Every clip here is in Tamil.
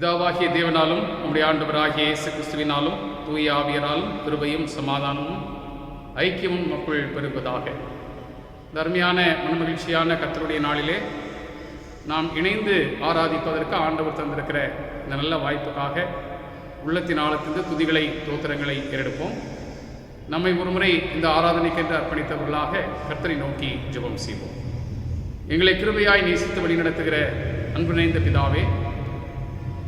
பிதாவாகிய தேவனாலும் நம்முடைய ஆண்டவராகிய இயேசு கிறிஸ்துவினாலும் தூய ஆவியராலும் கிருபையும் சமாதானமும் ஐக்கியமும் மக்கள் பெறுவதாக. தர்மையான மனமகிழ்ச்சியான கர்த்தருடைய நாளிலே நாம் இணைந்து ஆராதிப்பதற்கு ஆண்டவர் தந்திருக்கிற இந்த நல்ல வாய்ப்புக்காக உள்ளத்தின் ஆழத்திலிருந்து துதிகளை தோத்திரங்களை ஏறெடுப்போம். நம்மை ஒருமுறை இந்த ஆராதனைக்கென்று அர்ப்பணித்தவர்களாக கர்த்தரை நோக்கி ஜெபம் செய்வோம். எங்களை கிருபையாய் நேசித்து வழிநடத்துகிற அன்பு நிறைந்த பிதாவே,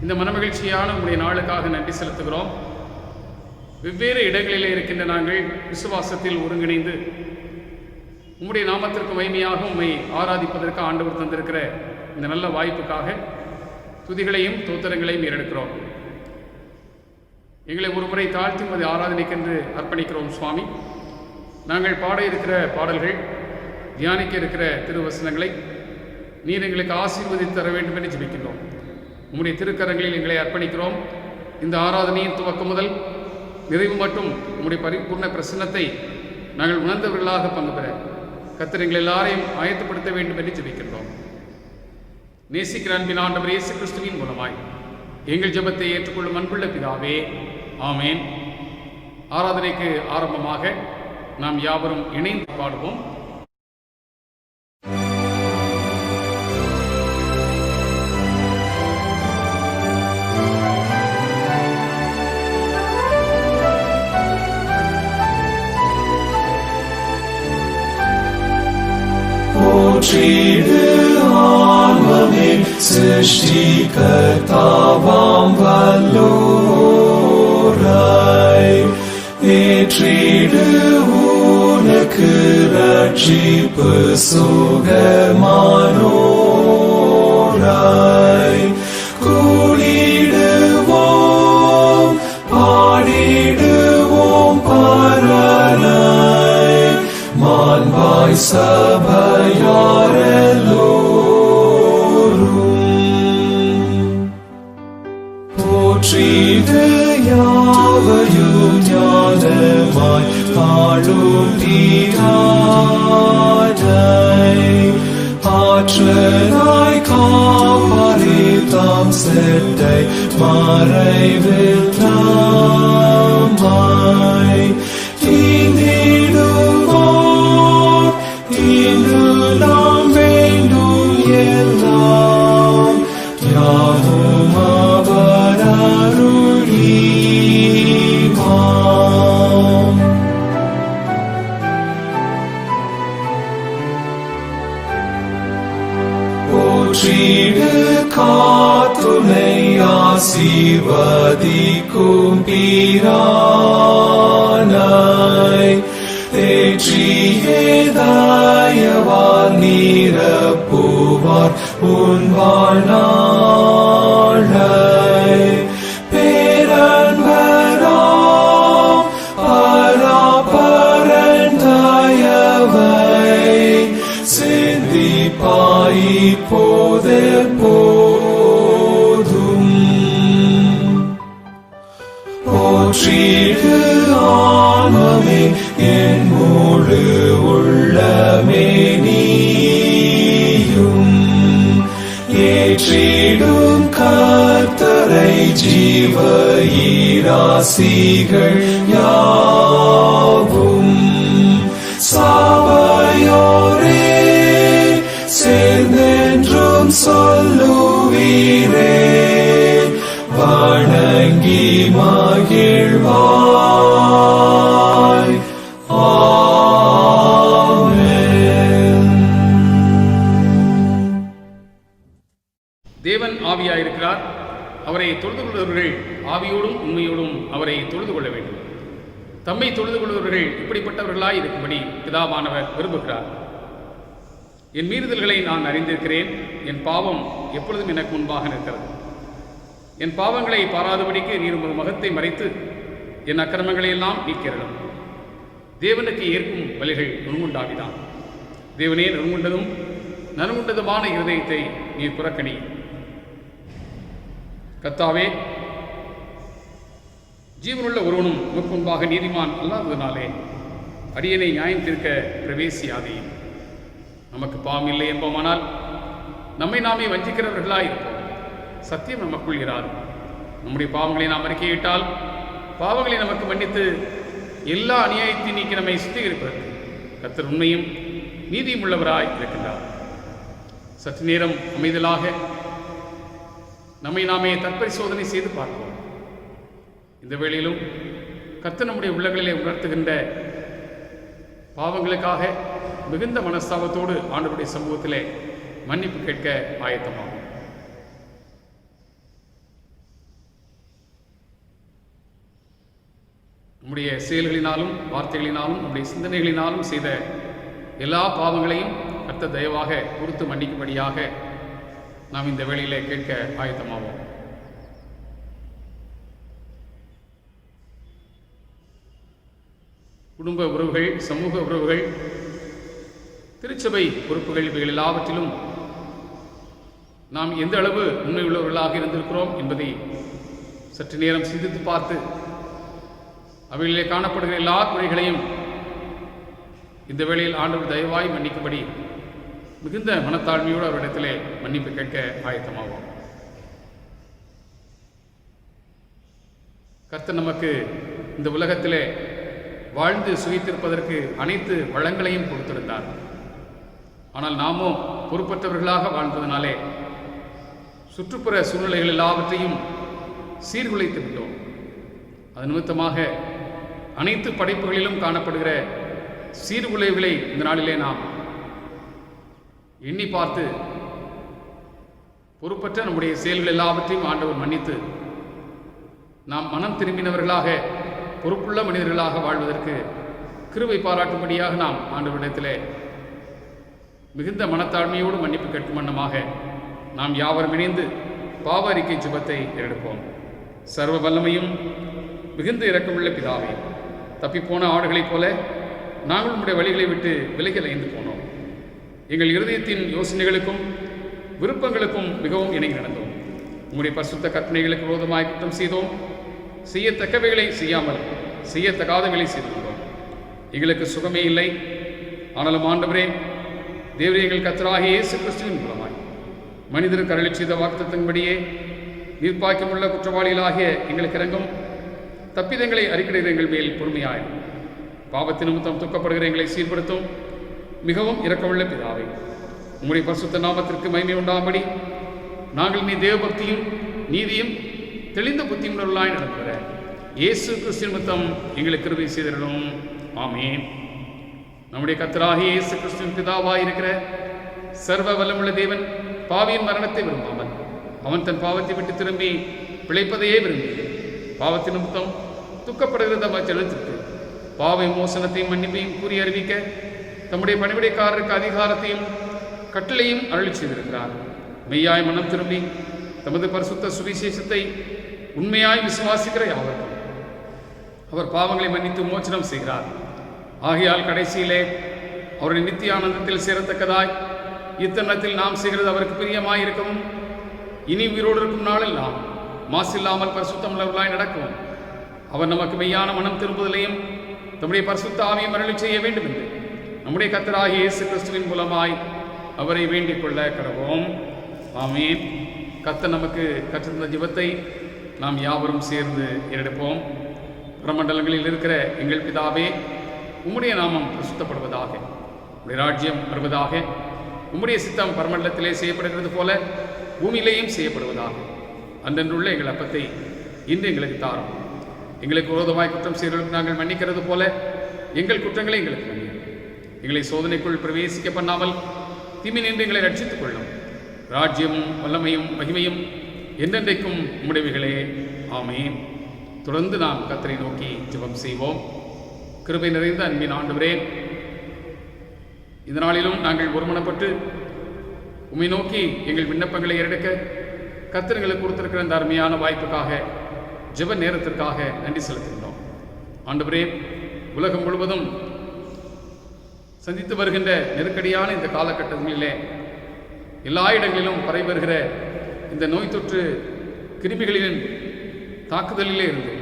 இந்த மனமகிழ்ச்சியான உங்களுடைய நாளுக்காக நன்றி செலுத்துகிறோம். வெவ்வேறு இடங்களிலே இருக்கின்ற நாங்கள் விசுவாசத்தில் ஒருங்கிணைந்து உம்முடைய நாமத்திற்கு மகிமையாக உம்மை ஆராதிப்பதற்கு ஆண்டவர் தந்திருக்கிற இந்த நல்ல வாய்ப்புக்காக துதிகளையும் தோத்திரங்களையும் ஏறெடுக்கிறோம். எங்களை ஒரு முறை தாழ்த்தி உமது ஆராதனைக்கென்று அர்ப்பணிக்கிறோம் சுவாமி. நாங்கள் பாட இருக்கிற பாடல்கள், தியானிக்க இருக்கிற திருவசனங்களை நீர் எங்களுக்கு ஆசீர்வதித்து தர வேண்டும் என்று ஜெபிக்கின்றோம். உம்முடைய திருக்கரங்களில் எங்களை அர்ப்பணிக்கிறோம். இந்த ஆராதனையின் துவக்கம் முதல் நிறைவு மட்டும் உம்முடைய பரிபூர்ண பிரசன்னத்தை நாங்கள் உணர்ந்தவர்களாக பங்கு பெற கர்த்தர் எங்கள் எல்லாரையும் ஆயத்தப்படுத்த வேண்டும் என்று ஜெபிக்கின்றோம். நேசிக்கிற அன்பின் ஆண்டவர் இயேசு கிறிஸ்துவின் மூலமாய் எங்கள் ஜெபத்தை ஏற்றுக்கொள்ளும் அன்புள்ள பிதாவே, ஆமேன். ஆராதனைக்கு ஆரம்பமாக நாம் யாவரும் இணைந்து பாடுவோம். போற்றிடு ஆன்மமே சிருஷ்டிகர்த்தாவாம் வல்லோரை, ஏற்றிடு உனக்கு ரட்சிப்பு சுகமானோரை. கூடிடுவோம் பாடிடுவோம் பரனை, மாண்பாய் சபையாரெல்லோரும். போற்றிடு யாவையும் ஞானமாய் ஆளும் தீராதை, ஆற்றலாய் காப்பாரே தாம் செட்டை மறைவில் தாமாய் தீந்திடுவோம். இன்று நாம் வேண்டும் எல்லாம் யாவும் அவர் அருளினாம். போற்றிடு காத்துணை ஆசீர்வதிக்கும் பிரானை, தேற்றியே தயவால் நீரப்புவார் உன் வாழ்நாளை. பேரன்பராம் பராபரன் தயவை சிந்திப்பாய் இப்போதே போதும். போற்றிடு ஆன்மமே என் முழு உள்ளமே நீயும், ஏற்றிடும் கர்த்தரை ஜீவ ஈராசிகள் யாவும். சபையோரே சேர்ந்தென்றும் சொல்லுவீரே, வணங்கி மகிழ்வாய். ஆமென். தேவன் ஆவியாயிருக்கிறார். அவரை தொழுது கொள்பவர்கள் ஆவியோடும் உண்மையோடும் அவரை தொழுது கொள்ள வேண்டும். தம்மை தொழுது கொள்பவர்கள் இப்படிப்பட்டவர்களாய் இருக்கும்படி பிதாவானவர் விரும்புகிறார். என் மீறுதல்களை நான் அறிந்திருக்கிறேன். என் பாவம் எப்பொழுதும் எனக்கு முன்பாக நிற்கிறது. என் பாவங்களை பாராதபடிக்கு நீர் உமது முகத்தை மறைத்து என் அக்கிரமங்களை எல்லாம் நீக்கிறதும். தேவனுக்கு ஏற்கும் வழிகள் நுண்குண்டாவிதான். தேவனே, நறுங்குண்டதும் நறுங்குண்டதுமான இருதயத்தை நீர் புறக்கணி. கர்த்தாவே, ஜீவனுள்ள ஒருவனும் உமக்கு முன்பாக நீதிமான் அல்லாததினாலே அடியனை நியாயம் தீர்க்க பிரவேசியாதே. நமக்கு பாவம் இல்லை என்போமானால் நம்மை நாமே வஞ்சிக்கிறவர்களாய் இருப்போம். சத்தியம் நமக்குள் இராது. நம்முடைய பாவங்களை நாம் அறிக்கையிட்டால் பாவங்களை நமக்கு மன்னித்து எல்லா அநியாயத்தையும் நீக்கி நம்மை சுத்திகரிப்பதற்கு கர்த்தர் உண்மையும் நீதியும் உள்ளவராய் இருக்கின்றார். சற்று நேரம் அமைதலாக நம்மை நாமே தற்பரிசோதனை செய்து பார்ப்போம். இந்த வேளையிலும் கர்த்தர் நம்முடைய உள்ளங்களிலே உணர்த்துகின்ற பாவங்களுக்காக மிகுந்த மனஸ்தாபத்தோடு ஆண்டவருடைய சமூகத்திலே மன்னிப்பு கேட்க ஆயத்தமாகும். நம்முடைய செயல்களினாலும் வார்த்தைகளினாலும் நம்முடைய சிந்தனைகளினாலும் செய்த எல்லா பாவங்களையும் கர்த்தர் தயவாக பொறுத்து மன்னிக்கும்படியாக நாம் இந்த வேளையிலே கேட்க ஆயத்தமாவோம். குடும்ப உறவுகள், சமூக உறவுகள், திருச்சபை பொறுப்புகள் இவைகள் எல்லாவற்றிலும் நாம் எந்த அளவு உண்மை உள்ளவர்களாக இருந்திருக்கிறோம் என்பதை சற்று நேரம் சிந்தித்து பார்த்து அவைகளிலே காணப்படுகிற எல்லா குறைகளையும் இந்த வேளையில் ஆண்டவர் தயவாய் மன்னிக்கும்படி மிகுந்த மனத்தாழ்மையோடு அவரிடத்திலே மன்னிப்பு கேட்க ஆயத்தமாவோம். கர்த்தர் நமக்கு இந்த உலகத்திலே வாழ்ந்து சுகித்திருப்பதற்கு அனைத்து வளங்களையும் கொடுத்திருந்தார். ஆனால் நாமோ பொறுப்பற்றவர்களாக வாழ்ந்ததினாலே சுற்றுப்புற சூழ்நிலைகள் எல்லாவற்றையும் சீர்குலைத்து விட்டோம். அது நிமித்தமாக அனைத்து படைப்புகளிலும் காணப்படுகிற சீர்குலைவுகளை இந்த நாளிலே நாம் எண்ணி பார்த்து பொறுப்பற்ற நம்முடைய செயல்கள் எல்லாவற்றையும் ஆண்டவர் மன்னித்து நாம் மனம் திரும்பினவர்களாக பொறுப்புள்ள மனிதர்களாக வாழ்வதற்கு கிருபை பாராட்டும்படியாக நாம் ஆண்டவரிடத்திலே மிகுந்த மனத்தாழ்மையோடு மன்னிப்பு கேட்கும் வண்ணமாக நாம் யாவரும் இணைந்து பாவ அறிக்கை ஜெபத்தை எடுப்போம். சர்வ வல்லமையும் மிகுந்த இரக்கமுள்ள பிதாவே, தப்பிப்போன ஆடுகளைப் போல நாங்கள் உம்முடைய வழிகளை விட்டு விலகி அலைந்து போனோம். எங்கள் இருதயத்தின் யோசனைகளுக்கும் விருப்பங்களுக்கும் மிகவும் இணங்கி நடந்தோம். உம்முடைய பரிசுத்த கற்பனைகளுக்கு விரோதமாய் குற்றம் செய்தோம். செய்யத்தக்கவைகளை செய்யாமல் செய்யத்தகாதவைகளை செய்துள்ளோம். எங்களுக்கு சுகமே இல்லை. ஆனாலும் ஆண்டவரே, தேவரே, எங்கள் கர்த்தராகிய இயேசு கிறிஸ்துவின் மூலமாய் மனிதருக்கு அருளிச் செய்த வாக்குத்தத்தின்படியே நீர்ப்பாய்க்கமுள்ள குற்றவாளிகளாகிய எங்களுக்கு இறங்கும். தப்பிதங்களை அறிக்கையிடுகிற எங்கள் மேல் பொறுமையாய் பாவத்தின் நிமித்தம் துக்கப்படுகிற எங்களை சீர்படுத்தும். மிகவும் இரக்கமுள்ள பிதாவே, உம்முடைய பரிசுத்த நாமத்திற்கு மகிமை உண்டாகும்படி நாங்கள் நீ தேவபக்தியும் நீதியும் தெளிந்த புத்தியுள்ளவர்களாய் நடக்கிற இயேசு கிறிஸ்து நிமித்தம் எங்களுக்கு கிருபை செய்திடணும். ஆமென். நம்முடைய கர்த்தராகிய இயேசு கிறிஸ்துவின் பிதாவாய் இருக்கிற சர்வ வல்லமுள்ள தேவன் பாவியின் மரணத்தை விரும்பாமல் அவன் தன் பாவத்தை விட்டு திரும்பி பிழைப்பதையே விரும்பி பாவத்தின் நிமித்தம் துக்கப்படுகிற தம் ஜனத்திற்கு பாவ மோசனத்தையும் மன்னிப்பையும் கூறி அறிவிக்க தம்முடைய பணிவிடைக்காரருக்கு அதிகாரத்தையும் கட்டளையும் அருளிச் செய்திருக்கிறார். மெய்யாய் மனம் திரும்பி தமது பரிசுத்த சுவிசேஷத்தை உண்மையாய் விசுவாசிக்கிற யாவருக்கும் அவர் பாவங்களை மன்னித்து மோச்சனம் செய்கிறார். ஆகையால் கடைசியிலே அவருடைய நித்திய ஆனந்தத்தில் சேரத்தக்கதாய் இத்தருணத்தில் நாம் செய்கிறது அவருக்கு பிரியமாய் இருக்கவும் இனி உயிரோடு இருக்கும் நாளெல்லாம் மாசில்லாமல் பரிசுத்தமுள்ளவர்களாய் நடக்கவும் அவர் நமக்கு மெய்யான மனம் திரும்புதலையும் தம்முடைய பரிசுத்த ஆவியும் அருளிச் செய்ய வேண்டும் என்று நம்முடைய கர்த்தராகிய இயேசு கிறிஸ்துவின் மூலமாய் அவரை வேண்டிக் கொள்ள கடவோம். ஆமென். கர்த்தர் நமக்கு கற்றுத்தந்த ஜெபத்தை நாம் யாவரும் சேர்ந்து ஏறெடுப்போம். பிரமண்டலங்களில் இருக்கிற எங்கள் பிதாவே, உம்முடைய நாமம் பிரசுத்தப்படுவதாக, உம்முடைய ராஜ்யம் வருவதாக, உம்முடைய சித்தம் பரமண்டலத்திலே செய்யப்படுகிறது போல பூமியிலேயும் செய்யப்படுவதாக. அன்றன்றுள்ள எங்கள் அப்பத்தை இன்று எங்களுக்கு தாரும். எங்களுக்கு விரோதமாய் குற்றம் செய்வதற்கு நாங்கள் மன்னிக்கிறது போல எங்கள் குற்றங்களை எங்களுக்கு மன்னியும். எங்களை சோதனைக்குள் பிரவேசிக்க பண்ணாமல் தீமை நின்று எங்களை ரட்சித்துக் கொள்ளும். ராஜ்யமும் வல்லமையும் மகிமையும் என்றென்றைக்கும் உம்முடையவைகளே. ஆமென். தொடர்ந்து நாம் கர்த்தரை நோக்கி ஜெபம் செய்வோம். கிருபை நிறைந்த அன்பின் ஆண்டவரே, இந்த நாளிலும் நாங்கள் ஒருமனப்பட்டு உம்மை நோக்கி எங்கள் விண்ணப்பங்களை ஏறெடுக்க கர்த்தர் எங்களுக்கு கொடுத்திருக்கிற அந்த அருமையான வாய்ப்புக்காக, ஜெப நேரத்திற்காக நன்றி செலுத்துகின்றோம். ஆண்டவரே, உலகம் முழுவதும் சந்தித்து வருகின்ற நெருக்கடியான இந்த காலகட்டங்களிலே எல்லா இடங்களிலும் பரவி வருகிற இந்த நோய் தொற்று கிருமிகளின் தாக்குதலிலே இருந்து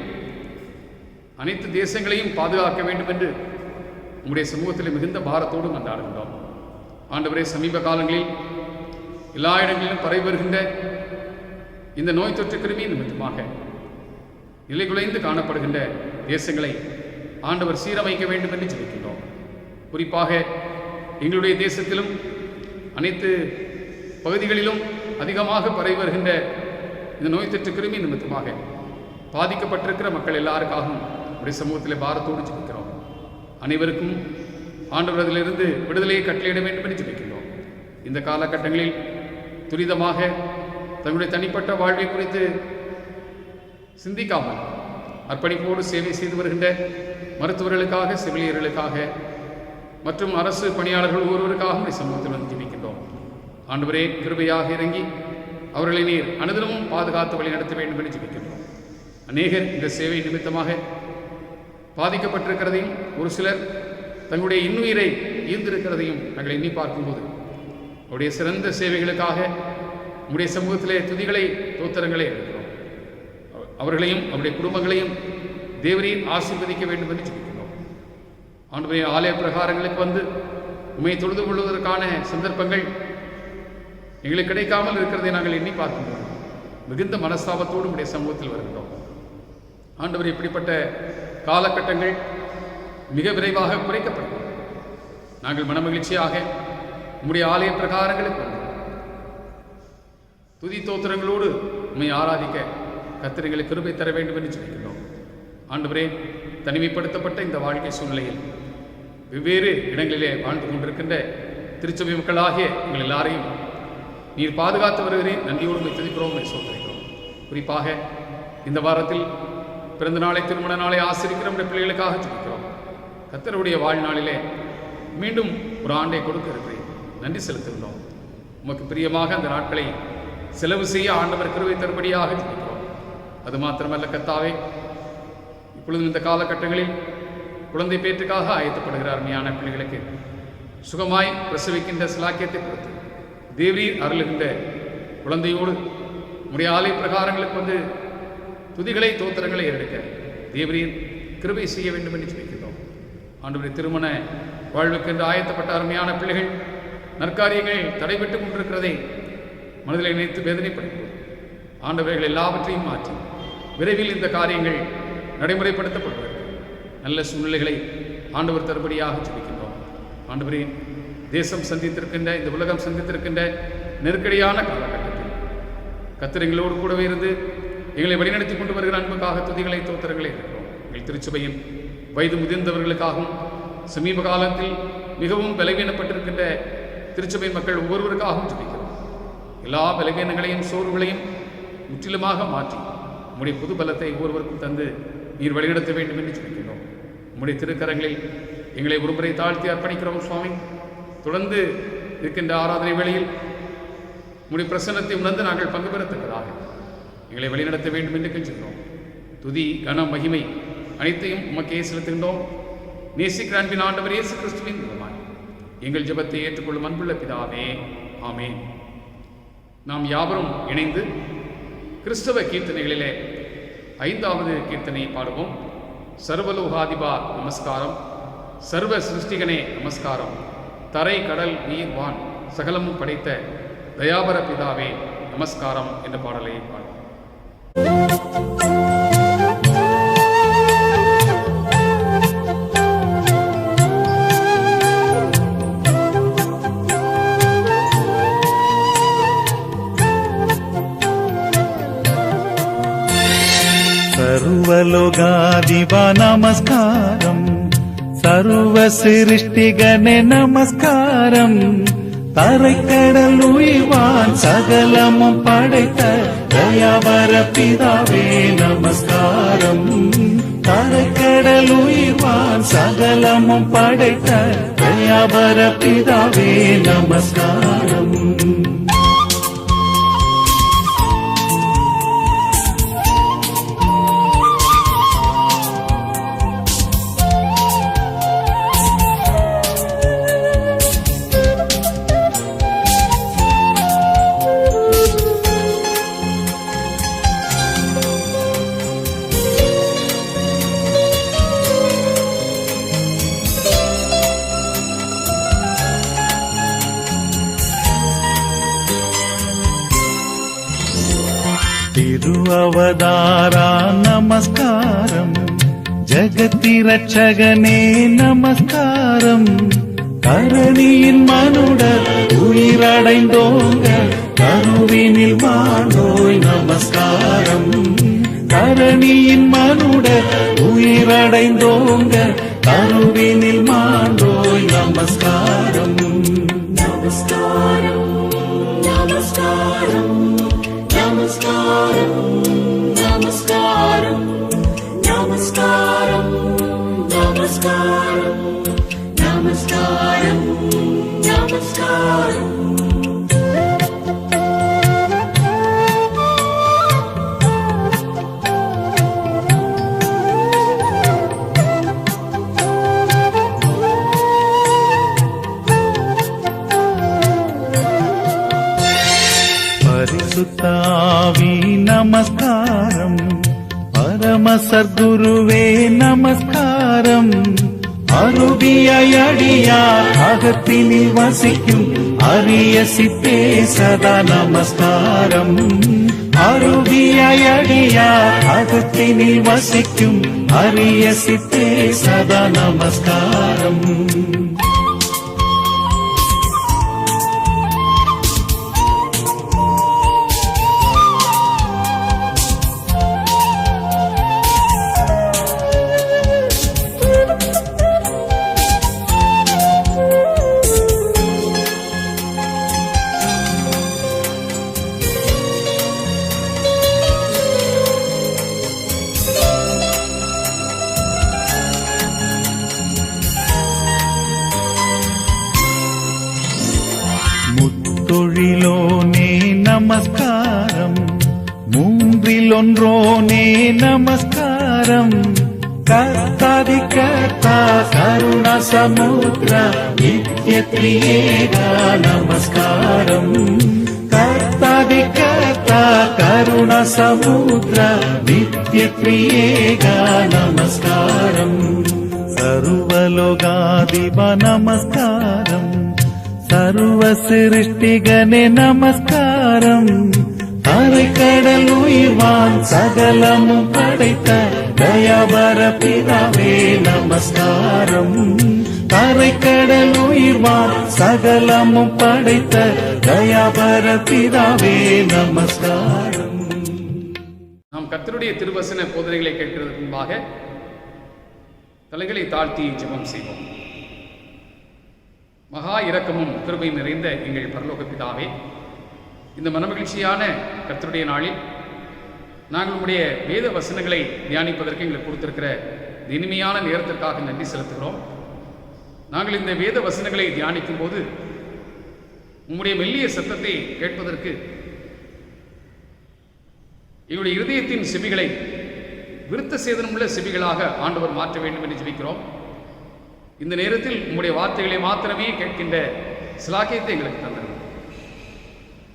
அனைத்து தேசங்களையும் பாதுகாக்க வேண்டும் என்று உம்முடைய சமூகத்தில் மிகுந்த பாரத்தோடு மன்றாடுகின்றோம். ஆண்டவரே, சமீப காலங்களில் எல்லா இடங்களிலும் பரவி வருகின்ற இந்த நோய் தொற்று கிருமி நிமித்தமாக நிலைகுலைந்து காணப்படுகின்ற தேசங்களை ஆண்டவர் சீரமைக்க வேண்டும் என்று ஜெபிக்கின்றோம். குறிப்பாக எங்களுடைய தேசத்திலும் அனைத்து பகுதிகளிலும் அதிகமாக பரவி வருகின்ற இந்த நோய் தொற்று கிருமி நிமித்தமாக பாதிக்கப்பட்டிருக்கிற மக்கள் எல்லாருக்காகவும் உடைய சமூகத்தில் பாரத்தோடு ஜெபிக்கிறோம். அனைவருக்கும் ஆண்டவரதிலிருந்து விடுதலையை கட்டளையிட வேண்டும் என்று ஜெபிக்கின்றோம். இந்த காலகட்டங்களில் துரிதமாக தங்களுடைய தனிப்பட்ட வாழ்வை குறித்து சிந்திக்காமல் அர்ப்பணிப்போடு சேவை செய்து வருகின்ற மருத்துவர்களுக்காக, செவிலியர்களுக்காக மற்றும் அரசு பணியாளர்கள் ஒவ்வொருவருக்காகவும் சமூகத்தில் வந்து ஜெபிக்கின்றோம். ஆண்டவரே, கிருபையாக இறங்கி அவர்களை நீர் அனுதினமும் பாதுகாத்து வழி நடத்த வேண்டும் என்று ஜெபிக்கின்றோம். அநேகர் இந்த சேவை நிமித்தமாக பாதிக்கப்பட்டிருக்கிறதையும் ஒரு சிலர் தங்களுடைய இன்னுயிரை ஈர்ந்திருக்கிறதையும் நாங்கள் எண்ணி பார்க்கும்போது அவருடைய சிறந்த சேவைகளுக்காக நம்முடைய சமூகத்திலே துதிகளை, தோத்திரங்களை எடுக்கிறோம். அவர்களையும் அவருடைய குடும்பங்களையும் தேவரையும் ஆசீர்வதிக்க வேண்டும் என்று ஜெபிக்கிறோம். ஆண்டவரே, ஆலய பிரகாரங்களுக்கு வந்து உம்மை தொழுது கொள்வதற்கான சந்தர்ப்பங்கள் எங்களுக்கு கிடைக்காமல் இருக்கிறதை நாங்கள் எண்ணி பார்க்கின்றோம். மிகுந்த மனஸ்தாபத்தோடு உடைய சமூகத்தில் வருகின்றோம். ஆண்டவர், இப்படிப்பட்ட காலகட்டங்கள் மிக விரைவாக குறைக்கப்படும். நாங்கள் மனமகிழ்ச்சியாக உம்முடைய ஆலய பிரகாரங்களுக்கு வந்து துதி தோத்திரங்களோடு உம்மை ஆராதிக்க கர்த்தர் எங்களுக்கு கிருபை தர வேண்டும் என்று சொல்லிக்கிறோம். ஆண்டவரே, தனிமைப்படுத்தப்பட்ட இந்த வாழ்க்கை சூழ்நிலையில் வெவ்வேறு இடங்களிலே வாழ்ந்து கொண்டிருக்கின்ற திருச்சபை மக்களாகிய எங்கள் எல்லாரையும் நீர் பாதுகாத்து வருகிறேன். நன்றியோடு உம்மை துதிக்கிறோம், உம்மை சோதரிக்கிறோம். குறிப்பாக இந்த வாரத்தில் பிறந்த நாளை, திருமண நாளை ஆசிரிக்கிற நம்முடைய பிள்ளைகளுக்காக ஜெபிக்கிறோம். கர்த்தருடைய வாழ்நாளிலே மீண்டும் ஒரு ஆண்டை கொடுக்க இருக்கிறேன். நன்றி செலுத்துகிறோம். உமக்கு பிரியமாக அந்த நாட்களை செலவு செய்ய ஆண்டவர் கிருபை தரும்படியாக ஜெபிக்கிறோம். அது மாத்திரமல்ல கர்த்தாவே, இப்பொழுதும் இந்த காலகட்டங்களில் குழந்தை பேற்றுக்காக ஆயத்தப்படுகிற அருமையான பிள்ளைகளுக்கு சுகமாய் பிரசவிக்கின்ற சிலாக்கியத்தை கொடுத்து தேவரீர் அருளுகின்ற குழந்தையோடு உடைய ஆலய பிரகாரங்களுக்கு வந்து துதிகளை, தோத்திரங்களை ஏறெடுக்க தேவரீர் கிருபை செய்ய வேண்டும் என்று ஜெபிக்கிறோம். ஆண்டவருடைய திருமண வாழ்வுக்கென்று ஆயத்தப்பட்ட அருமையான பிள்ளைகள் நற்காரியங்கள் தடைபட்டு கொண்டிருக்கிறதை மனதில் நினைத்து வேதனைப்படுத்தும். ஆண்டவர்கள் எல்லாவற்றையும் மாற்றி விரைவில் இந்த காரியங்கள் நடைமுறைப்படுத்தப்படுகிறது. நல்ல சூழ்நிலைகளை ஆண்டவர் தருபடியாக ஜெபிக்கின்றோம். ஆண்டவரே, தேசம் சந்தித்திருக்கின்ற, இந்த உலகம் சந்தித்திருக்கின்ற நெருக்கடியான காலகட்டத்தில் கர்த்தர் எங்களோடு கூடவே இருந்து எங்களை வழிநடத்தி கொண்டு வருகிற அன்புக்காக துதிகளை, தோத்திரங்களை இருக்கிறோம். எங்கள் திருச்சபையின் வயது முதிர்ந்தவர்களுக்காகவும் சமீப காலத்தில் மிகவும் பலவீனப்பட்டிருக்கின்ற திருச்சபை மக்கள் ஒவ்வொருவருக்காகவும் ஜெபிக்கிறோம். எல்லா பலவீனங்களையும் சோர்வுகளையும் முற்றிலுமாக மாற்றி உம்முடைய புது பலத்தை ஒவ்வொருவருக்கும் தந்து நீர் வழிநடத்த வேண்டும் என்று ஜெபிக்கிறோம். உம்முடைய திருக்கரங்களில் எங்களை ஒருமுறை தாழ்த்தி அர்ப்பணிக்கிறோம் சுவாமி. தொடர்ந்து இருக்கின்ற ஆராதனை வேளையில் உம்முடைய பிரசன்னத்தை உணர்ந்து நாங்கள் பங்கு பெறத்தக்கதாக எங்களை வழிநடத்த வேண்டும் என்று கெஞ்சுகிறோம். துதி, கனம், மகிமை அனைத்தையும் உமக்கே செலுத்துகின்றோம். நேசிக்கிற அன்பின் ஆண்டவர் இயேசு கிறிஸ்துவின் மூலமாய் எங்கள் ஜெபத்தை ஏற்றுக்கொள்ளும் அன்புள்ள பிதாவே, ஆமென். நாம் யாவரும் இணைந்து கிறிஸ்தவ கீர்த்தனைகளிலே 5வது கீர்த்தனையை பாடுவோம். சர்வலோகாதிபா நமஸ்காரம், சர்வ சிருஷ்டிகனே நமஸ்காரம், தரை, கடல், நீர், வான் சகலமும் படைத்த தயாபர பிதாவே நமஸ்காரம் என்ற பாடலை பாடுவோம். സർവലോകാധിപാ നമസ്കാരം, സർവ സൃഷ്ടികനെ നമസ്കാരം, தரைக்கடல் உய்வான் சகலமும் படைத்த தயாபர பிதாவே நமஸ்காரம், தரைக்கடல் உய்வான் சகலமும் படைத்த தயாபர பிதாவே நமஸ்காரம். திருவவதாரா நமஸ்காரம், ஜகத்திரட்சகனே நமஸ்காரம், கரணியின் மனுடர் உயிரடைந்தோங்க கருவினில் வாழ்ந்தோய் நமஸ்காரம், கரணியின் மனுடர் உயிரடைந்தோங்க கருவினில் மாண்டோய் நமஸ்காரம். நமஸ்காரம் நமஸ்காரம் நமஸ்காரம் நமஸ்காரம் நமஸ்காரம் நமஸ்காரம் நமஸ்காரம் நமஸ்காரம். பரிசுத்தாவி நமஸ்காரம், பரம சத்குருவே நமஸ்காரம், அருவியடியார் அகத்தினில் வசிக்கும் அரிய சித்தே சதா நமஸ்காரம், அருவியடியார் அகத்தினில் வசிக்கும் அரிய சித்தே சதா நமஸ்காரம். முத்தொழிலோனே நமஸ்காரம், மூன்றில் ஒன்றோனே நமஸ்காரம், கர்த்தாதி கர்த்தா கருணா சமுத்திர நித்யத்ரியேகா நமஸ்காரம், கர்த்தாதி கர்த்தா கருணா சமுத்திர நித்யத்ரியேகா நமஸ்காரம், சர்வலோகாதிப நமஸ்காரம், சர்வ சிருஷ்டிகனே நமஸ்காரம், அரைக்கடல் உயிர்வான் சகலமும் படைத்த தயாபர பிதாவே நமஸ்காரம், அரைக்கடல் உயிர்வான் சகலமும் படைத்த தயாபர பிதாவே நமஸ்காரம். நாம் கர்த்தருடைய திருவசன போதனைகளை கேட்கிறதுக்கு முன்பாக தலைகளை தாழ்த்தி ஜெபம் செய்வோம். மகா இரக்கமும் கிருபை நிறைந்த எங்கள் பரலோக பிதாவே, இந்த மனமகிழ்ச்சியான கர்த்தருடைய நாளில் நாங்கள் உடைய வேத வசனங்களை தியானிப்பதற்கு எங்களுக்கு கொடுத்திருக்கிற இனிமையான நேரத்திற்காக நன்றி செலுத்துகிறோம். நாங்கள் இந்த வேத வசனங்களை தியானிக்கும் போது உம்முடைய மெல்லிய சத்தத்தை கேட்பதற்கு எங்களுடைய இருதயத்தின் செவிகளை விருத்த சேதனமுள்ள செவிகளாக ஆண்டவர் மாற்ற வேண்டும் என்று ஜெபிக்கிறோம். இந்த நேரத்தில் உம்முடைய வார்த்தைகளை மாத்திரமே கேட்கின்ற சிலாக்கியத்தை எங்களுக்கு தந்தது.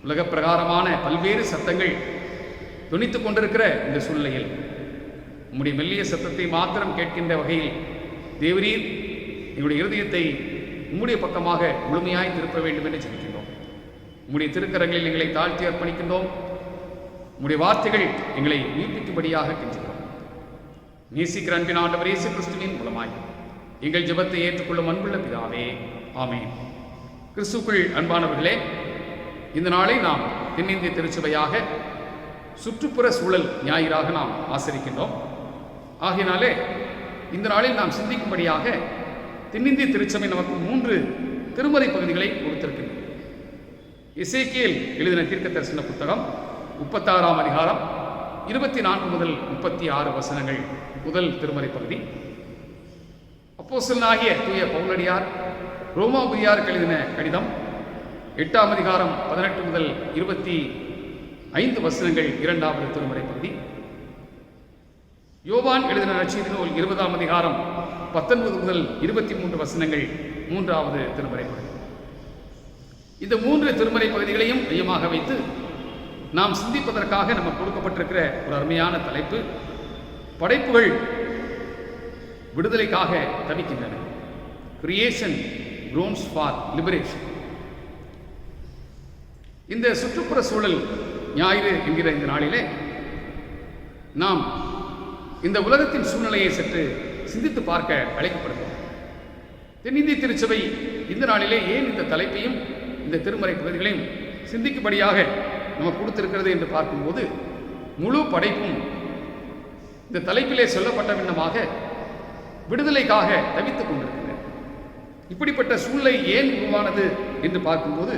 உலக பிரகாரமான பல்வேறு சத்தங்கள் துணித்துக் கொண்டிருக்கிற இந்த சூழ்நிலையில் உம்முடைய மெல்லிய சத்தத்தை மாத்திரம் கேட்கின்ற வகையில் தேவரீர் எங்களுடைய இருதயத்தை உம்முடைய பக்கமாக முழுமையாய் திருப்ப வேண்டும் என்று ஜெபிக்கின்றோம். உம்முடைய திருக்கரங்களில் எங்களை தாழ்த்தி அர்ப்பணிக்கின்றோம். உம்முடைய வார்த்தைகள் எங்களை உயிர்ப்பிக்கும்படியாக கெஞ்சுகிறோம். நேசிக்கிற அன்பின் ஆண்டவர் இயேசு கிறிஸ்துவின் மூலமாய் எங்கள் ஜெபத்தை ஏற்றுக்கொள்ளும் அன்புள்ள பிதாவே, ஆமென். கிறிஸ்துக்குள் அன்பானவர்களே, இந்த நாளை நாம் தென்னிந்திய திருச்சபையாக சுற்றுப்புற சூழல் ஞாயிறாக நாம் ஆசரிக்கின்றோம். ஆகையினாலே இந்த நாளில் நாம் சிந்திக்கும்படியாக தென்னிந்திய திருச்சபை நமக்கு 3 திருமறை பகுதிகளை கொடுத்திருக்கின்றன. எசேக்கியேல் எழுதின தீர்க்க தரிசன புத்தகம் 36ஆம் அதிகாரம் 24 முதல் 36 வசனங்கள் முதல் திருமறை பகுதி. அப்போஸ்தலனாகிய தூய பவுலடியார் ரோமாபுரியாருக்கு எழுதின கடிதம் 8ஆம் அதிகாரம் 18 முதல் 25 வசனங்கள் 2வது திருமறை பகுதி. யோவான் எழுதின நற்செய்தி நூல் 20ஆம் அதிகாரம் 19 முதல் 23 வசனங்கள் 3வது திருமறை பகுதி. இந்த 3 திருமறை பகுதிகளையும் மையமாக வைத்து நாம் சிந்திப்பதற்காக நமக்கு கொடுக்கப்பட்டிருக்கிற ஒரு அருமையான தலைப்பு, படைப்புகள் விடுதலைக்காக தவிக்கின்றன. Creation groans for liberation. இந்த சுற்றுப்புற சூழல் ஞாயிறு என்கிற இந்த நாளிலே நாம் இந்த உலகத்தின் சூழ்நிலையை சற்று சிந்தித்து பார்க்க அழைக்கப்படுகிறோம். தென்னிந்திய திருச்சபை இந்த நாளிலே ஏன் இந்த தலைப்பையும் இந்த திருமறை பகுதிகளையும் சிந்திக்கும்படியாக நமக்கு கொடுத்திருக்கிறது என்று பார்க்கும்போது, முழு படைப்பும் இந்த தலைப்பிலே சொல்லப்பட்ட விண்ணமாக விடுதலைக்காக தவித்துக் கொண்டிருக்கிறது. இப்படிப்பட்ட சூழ்நிலை ஏன் உருவானது என்று பார்க்கும்போது,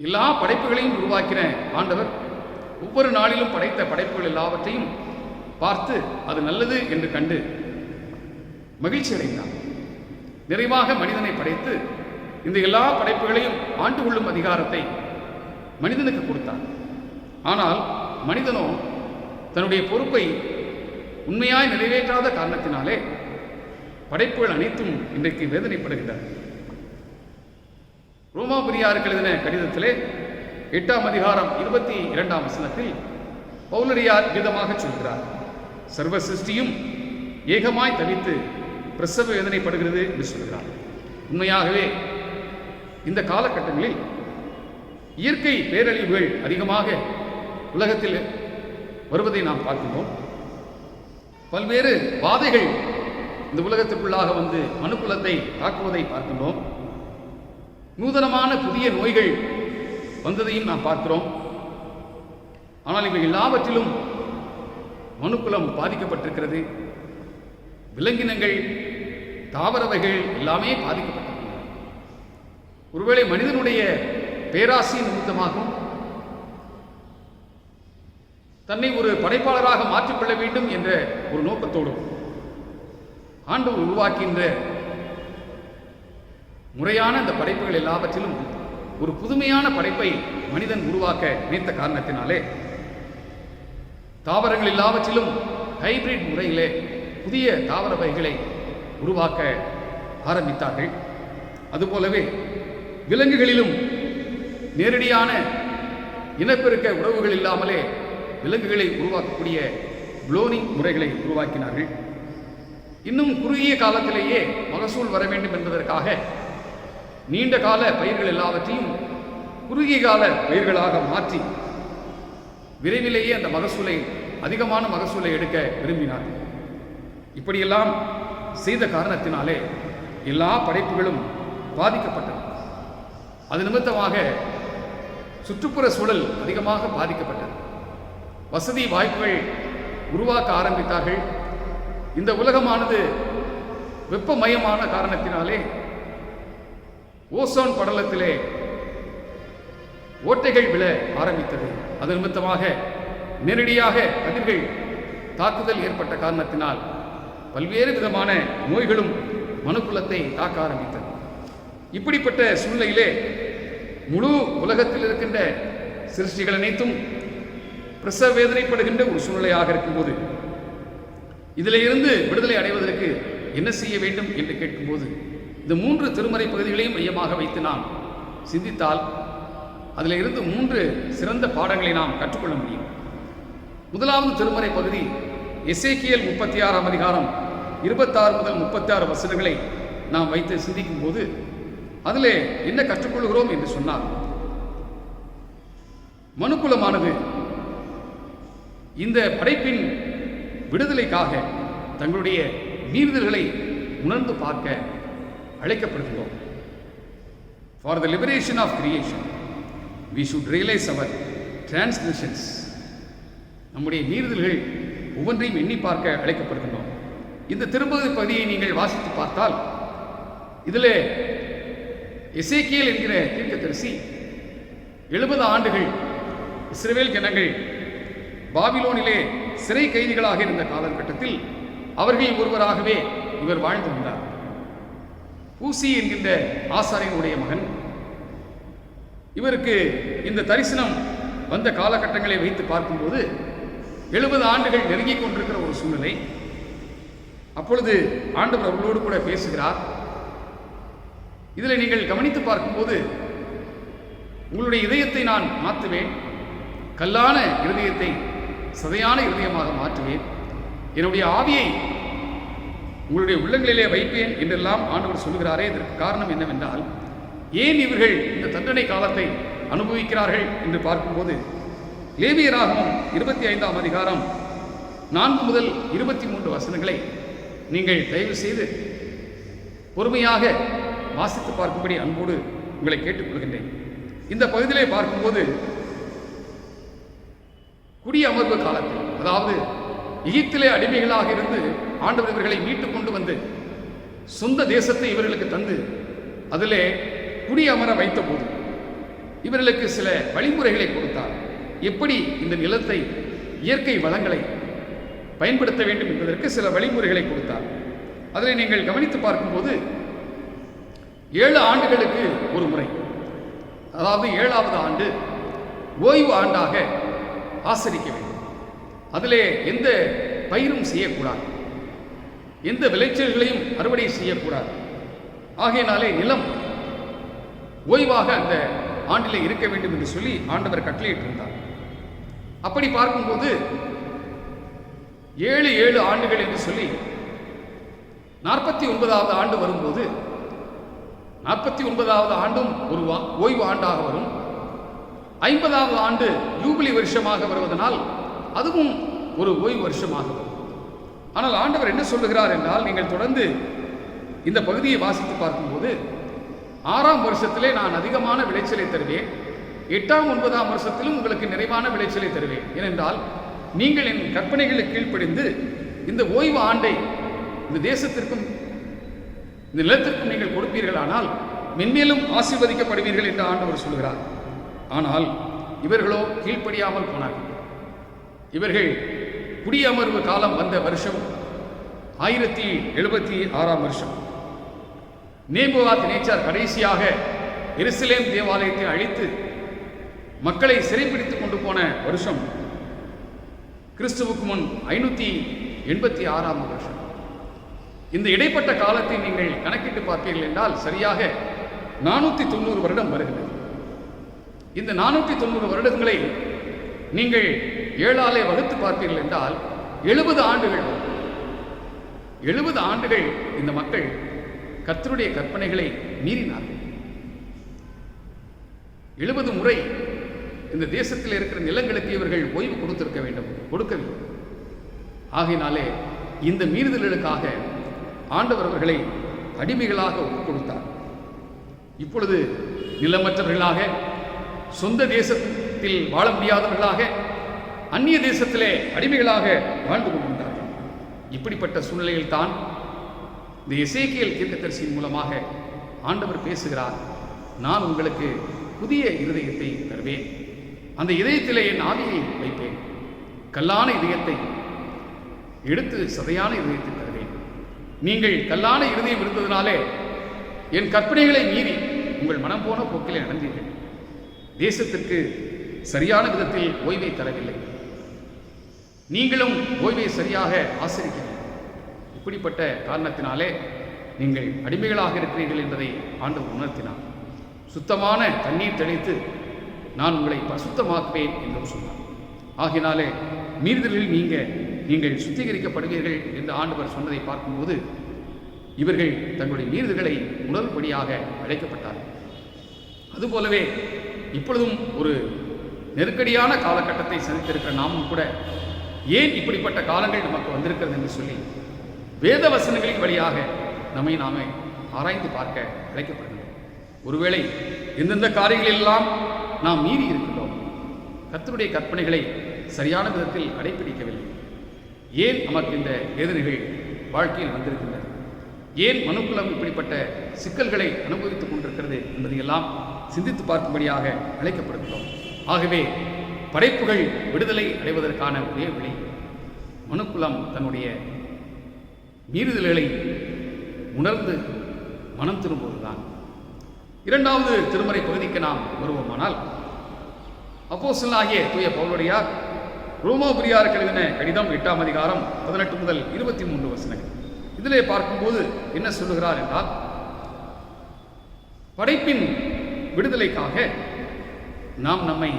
எல்லா படைப்புகளையும் உருவாக்கின ஆண்டவர் ஒவ்வொரு நாளிலும் படைத்த படைப்புகள் எல்லாவற்றையும் பார்த்து அது நல்லது என்று கண்டு மகிழ்ச்சி அடைந்தார். நிறைவாக மனிதனை படைத்து இந்த எல்லா படைப்புகளையும் ஆண்டு கொள்ளும் அதிகாரத்தை மனிதனுக்கு கொடுத்தார். ஆனால் மனிதனோ தன்னுடைய பொறுப்பை உண்மையாய் நிறைவேற்றாத காரணத்தினாலே படைப்புகள் அனைத்தும் இன்றைக்கு வேதனைப்படுகின்றன. ரோமாபுரியாருக்கு எழுதின கடிதத்திலே 8ஆம் அதிகாரம் 22ஆம் வசனத்தில் பவுலடியார் விதமாக சொல்கிறார், சர்வ சிருஷ்டியும் ஏகமாய் தவித்து பிரசவ வேதனைப்படுகிறது என்று சொல்கிறார். உண்மையாகவே இந்த காலகட்டங்களில் இயற்கை பேரழிவுகள் அதிகமாக உலகத்தில் வருவதை நாம் பார்க்கின்றோம். பல்வேறு வாதைகள் இந்த உலகத்திற்குள்ளாக வந்து மனுக்குலத்தை தாக்குவதை பார்க்கின்றோம். நூதனமான புதிய நோய்கள் வந்ததையும் நாம் பார்க்கிறோம். ஆனால் இவை எல்லாவற்றிலும் மனுக்குலம் பாதிக்கப்பட்டிருக்கிறது. விலங்கினங்கள், தாவரவைகள் எல்லாமே பாதிக்கப்பட்டிருக்கின்றன. ஒருவேளை மனிதனுடைய பேராசை நிமித்தமாகவும் தன்னை ஒரு படைப்பாளராக மாற்றிக்கொள்ள வேண்டும் என்ற ஒரு நோக்கத்தோடும் ஆண்டவர் உருவாக்கின்ற முறையான இந்த படைப்புகள் எல்லாவற்றிலும் ஒரு புதுமையான படைப்பை மனிதன் உருவாக்க நினைத்த காரணத்தினாலே தாவரங்கள் எல்லாவற்றிலும் ஹைபிரிட் முறையிலே புதிய தாவர வகைகளை உருவாக்க ஆரம்பித்தார்கள். அதுபோலவே விலங்குகளிலும் நேரடியான இனப்பெருக்க உறவுகள் இல்லாமலே விலங்குகளை உருவாக்கக்கூடிய குளோனிங் முறைகளை உருவாக்கினார்கள். இன்னும் குறுகிய காலத்திலேயே மகசூல் வர வேண்டும் என்பதற்காக நீண்ட கால பயிர்கள் எல்லாவற்றையும் குறுகிய கால பயிர்களாக மாற்றி விரைவிலேயே அந்த மகசூலை, அதிகமான மகசூலை எடுக்க விரும்பினார்கள். இப்படியெல்லாம் செய்த காரணத்தினாலே எல்லா படைப்புகளும் பாதிக்கப்பட்டன. அது நிமித்தமாக சுற்றுப்புற சூழல் அதிகமாக பாதிக்கப்பட்டது. வசதி வாய்ப்புகள் உருவாக்க ஆரம்பித்தார்கள். இந்த உலகமானது வெப்பமயமான காரணத்தினாலே ஓசோன் படலத்திலே ஓட்டைகள் விழ ஆரம்பித்தது. அது நிமித்தமாக நேரடியாக கதிர்கள் தாக்குதல் ஏற்பட்ட காரணத்தினால் பல்வேறு விதமான நோய்களும் மனுக்குலத்தை தாக்க ஆரம்பித்தது. இப்படிப்பட்ட சூழ்நிலையிலே முழு உலகத்தில் இருக்கின்ற சிருஷ்டிகள் அனைத்தும் பிரசவ வேதனைப்படுகின்ற ஒரு சூழ்நிலையாக இருக்கும்போது இதில் இருந்து விடுதலை அடைவதற்கு என்ன செய்ய வேண்டும் என்று கேட்கும்போது இந்த 3 திருமறை பகுதிகளையும் மையமாக வைத்து நாம் சிந்தித்தால் அதில் இருந்து 3 சிறந்த பாடங்களை நாம் கற்றுக்கொள்ள முடியும். முதலாவது திருமறை பகுதி எசேக்கியேல் 36ஆம் அதிகாரம் 26 முதல் 36 வசனங்களை நாம் வைத்து சிந்திக்கும் போது அதிலே என்ன கற்றுக்கொள்கிறோம் என்று சொன்னால், மனுக்குலமானது இந்த படைப்பின் விடுதலைக்காக தங்களுடைய மீறுதல்களை உணர்ந்து பார்க்க அழைக்கப்படுகிறோம். For the liberation of creation, we should realize our transgressions. நம்முடைய மீறுதல்கள் ஒவ்வொன்றையும் எண்ணி பார்க்க அழைக்கப்படுகின்றோம். இந்த திருப்பதி பகுதியை நீங்கள் வாசித்து பார்த்தால் இதிலே எசேக்கியேல் என்கிற தீர்க்கதரிசி 70 ஆண்டுகள் இஸ்ரவேல் ஜனங்கள் பாபிலோனிலே சிறை கைதிகளாக இருந்த காலகட்டத்தில் அவர்களில் ஒருவராகவே இவர் வாழ்ந்து வந்தார். ஊசி என்கின்ற ஆசாரியனுடைய மகன். இவருக்கு இந்த தரிசனம் வந்த காலகட்டங்களை வைத்து பார்க்கும்போது 70 ஆண்டுகள் நெருங்கிக் கொண்டிருக்கிற ஒரு சூழ்நிலை. அப்பொழுது ஆண்டவர் அவர்களோடு கூட பேசுகிறார். இதில் நீங்கள் கவனித்து பார்க்கும்போது உங்களுடைய இதயத்தை நான் மாற்றுவேன், கல்லான இருதயத்தை சதையான இருதயமாக மாற்றுவேன், என்னுடைய ஆவியை உங்களுடைய உள்ளங்களிலே வைப்பேன் என்றெல்லாம் ஆண்டவர் சொல்கிறாரே. இதற்கு காரணம் என்னவென்றால், ஏன் இவர்கள் இந்த தண்டனை காலத்தை அனுபவிக்கிறார்கள் என்று பார்க்கும்போது லேவியராகமம் 25ஆம் அதிகாரம் 4 முதல் 23 வசனங்களை நீங்கள் தயவு செய்து பொறுமையாக வாசித்து பார்க்கும்படி அன்போடு உங்களை கேட்டுக்கொள்கின்றேன். இந்த பகுதியிலே பார்க்கும்போது குடியமர்வு காலத்தில், அதாவது எகிப்திலே அடிமைகளாக இருந்து ஆண்டவர் இவர்களை மீட்டுக் கொண்டு வந்து சொந்த தேசத்தை இவர்களுக்கு தந்து அதிலே குடியமர வைத்த போது இவர்களுக்கு சில வழிமுறைகளை கொடுத்தார். எப்படி இந்த நிலத்தை, இயற்கை வளங்களை பயன்படுத்த வேண்டும் என்பதற்கு சில வழிமுறைகளை கொடுத்தார். அதில் நீங்கள் கவனித்து பார்க்கும்போது 7 ஆண்டுகளுக்கு ஒரு முறை, அதாவது 7வது ஆண்டு ஓய்வு ஆண்டாக ஆசரிக்க வேண்டும். அதிலே எந்த பயிரும் செய்யக்கூடாது, எந்த விளைச்சல்களையும் அறுவடை செய்யக்கூடாது. ஆகையினாலே நிலம் ஓய்வாக அந்த ஆண்டிலே இருக்க வேண்டும் என்று சொல்லி ஆண்டவர் கட்டளையிட்டிருந்தார். அப்படி பார்க்கும்போது 7 ஆண்டுகள் என்று சொல்லி 49வது ஆண்டு வரும்போது 49வது ஆண்டும் ஒரு ஓய்வு ஆண்டாக வரும். 50வது ஆண்டு யூபிலி வருஷமாக வருவதனால் அதுவும் ஒரு ஓய்வு வருஷமாக வரும். ஆனால் ஆண்டவர் என்ன சொல்லுகிறார் என்றால், நீங்கள் தொடர்ந்து இந்த பகுதியை வாசித்து பார்க்கும்போது 6ஆம் வருஷத்திலே நான் அதிகமான விளைச்சலை தருவேன், 8ஆம் 9ஆம் வருஷத்திலும் உங்களுக்கு நிறைவான விளைச்சலை தருவேன். ஏனென்றால் நீங்கள் என் கற்பனைகளுக்கு கீழ்ப்படிந்து இந்த ஓய்வு ஆண்டை இந்த தேசத்திற்கும் இந்த நிலத்திற்கும் நீங்கள் கொடுப்பீர்களானால் மென்மேலும் ஆசீர்வதிக்கப்படுவீர்கள் என்று ஆண்டவர் சொல்கிறார். ஆனால் இவர்களோ கீழ்ப்படியாமல் போனார்கள். இவர்கள் குடியமர்வு காலம் வந்த வருஷம் 1076ஆம் வருஷம். நேபுகாத் நேச்சார் கடைசியாக எருசலேம் தேவாலயத்தை அழித்து மக்களை சிறைப்பிடித்துக் கொண்டு போன வருஷம் கிறிஸ்துவுக்கு முன் 586ஆம் வருஷம். இந்த இடைப்பட்ட காலத்தை நீங்கள் கணக்கிட்டு பார்ப்பீர்கள் என்றால் சரியாக 490 வருடம் வருகிறது. இந்த 490 வருடங்களை நீங்கள் 7ஆலே வகுத்து பார்ப்பீர்கள் என்றால் 70 ஆண்டுகள். 70 ஆண்டுகள் இந்த மக்கள் கர்த்தருடைய கற்பனைகளை மீறினார்கள். 70 முறை இந்த தேசத்தில் இருக்கிற நிலங்களுக்கு இவர்கள் ஓய்வு கொடுத்திருக்க வேண்டும், கொடுக்கவில்லை. ஆகையினாலே இந்த மீறுதல்களுக்காக ஆண்டவர் அவர்களை அடிமைகளாக ஒப்புக் கொடுத்தார். இப்பொழுது நிலமற்றவர்களாக, சொந்த தேசத்தில் வாழ முடியாதவர்களாக, அந்நிய தேசத்திலே அடிமைகளாக வாழ்ந்து கொண்டிருந்தார்கள். இப்படிப்பட்ட சூழ்நிலையில் தான் இந்த எசேக்கியேல் தீர்க்கதரிசியின் மூலமாக ஆண்டவர் பேசுகிறார். நான் உங்களுக்கு புதிய இருதயத்தை தருவேன், அந்த இதயத்திலே என் ஆவியை வைப்பேன், கல்லான இதயத்தை எடுத்து சதையான இதயத்தை தருவேன். நீங்கள் கல்லான இருதயம் இருந்ததினாலே என் கற்பனைகளை மீறி உங்கள் மனம் போன போக்கிலே நடந்தீர்கள். தேசத்திற்கு சரியான விதத்தில் ஓய்வை தரவில்லை, நீங்களும் ஓய்வை சரியாக ஆசரிக்கவில்லை. இப்படிப்பட்ட காரணத்தினாலே நீங்கள் அடிமைகளாக இருக்கிறீர்கள் என்பதை ஆண்டவர் உணர்த்தினார். சுத்தமான தண்ணீர் தெளித்து நான் உங்களை பரிசுத்தமாக்குவேன் என்றும் சொன்னார். ஆகினாலே மீறுதலில் நீங்கள் சுத்திகரிக்கப்படுவீர்கள் என்று ஆண்டவர் சொன்னதை பார்க்கும்போது இவர்கள் தங்களுடைய மீறுதல்களை உணர்வுபடியாக அழைக்கப்பட்டார்கள். அதுபோலவே இப்பொழுதும் ஒரு நெருக்கடியான காலகட்டத்தை சந்தித்திருக்கிற நாமும் கூட ஏன் இப்படிப்பட்ட காலங்கள் நமக்கு வந்திருக்கிறது என்று சொல்லி வேத வசனங்களின் வழியாக நாமே ஆராய்ந்து பார்க்க அழைக்கப்படுகிறோம். ஒருவேளை எந்தெந்த காரியங்களெல்லாம் நாம் மீறி இருக்கின்றோம், கர்த்தருடைய கற்பனைகளை சரியான விதத்தில் கடைபிடிக்கவில்லை, ஏன் நமக்கு இந்த வேதனைகள் வாழ்க்கையில் வந்திருக்கின்றன, ஏன் மனுக்குலம் இப்படிப்பட்ட சிக்கல்களை அனுபவித்துக் கொண்டிருக்கிறது என்பதையெல்லாம் சிந்தித்து பார்க்கும்படியாக அழைக்கப்படுகிறோம். ஆகவே படைப்புகள் விடுதலை அடைவதற்கான ஒரே வழி மனுக்குலம் தன்னுடைய மீறுதல்களை உணர்ந்து மனம் திரும்புவதுதான். 2வது திருமறை பகுதிக்கு நாம் வருவோமானால், அப்போஸ்தலனாகிய தூய பவுலடியார் ரோமாபுரியாருக்கு எழுதின கடிதம் 8ஆம் அதிகாரம் 18 முதல் 23 வசனங்கள். இதிலே பார்க்கும்போது என்ன சொல்லுகிறார் என்றால், படைப்பின் விடுதலைக்காக நாம் நம்மை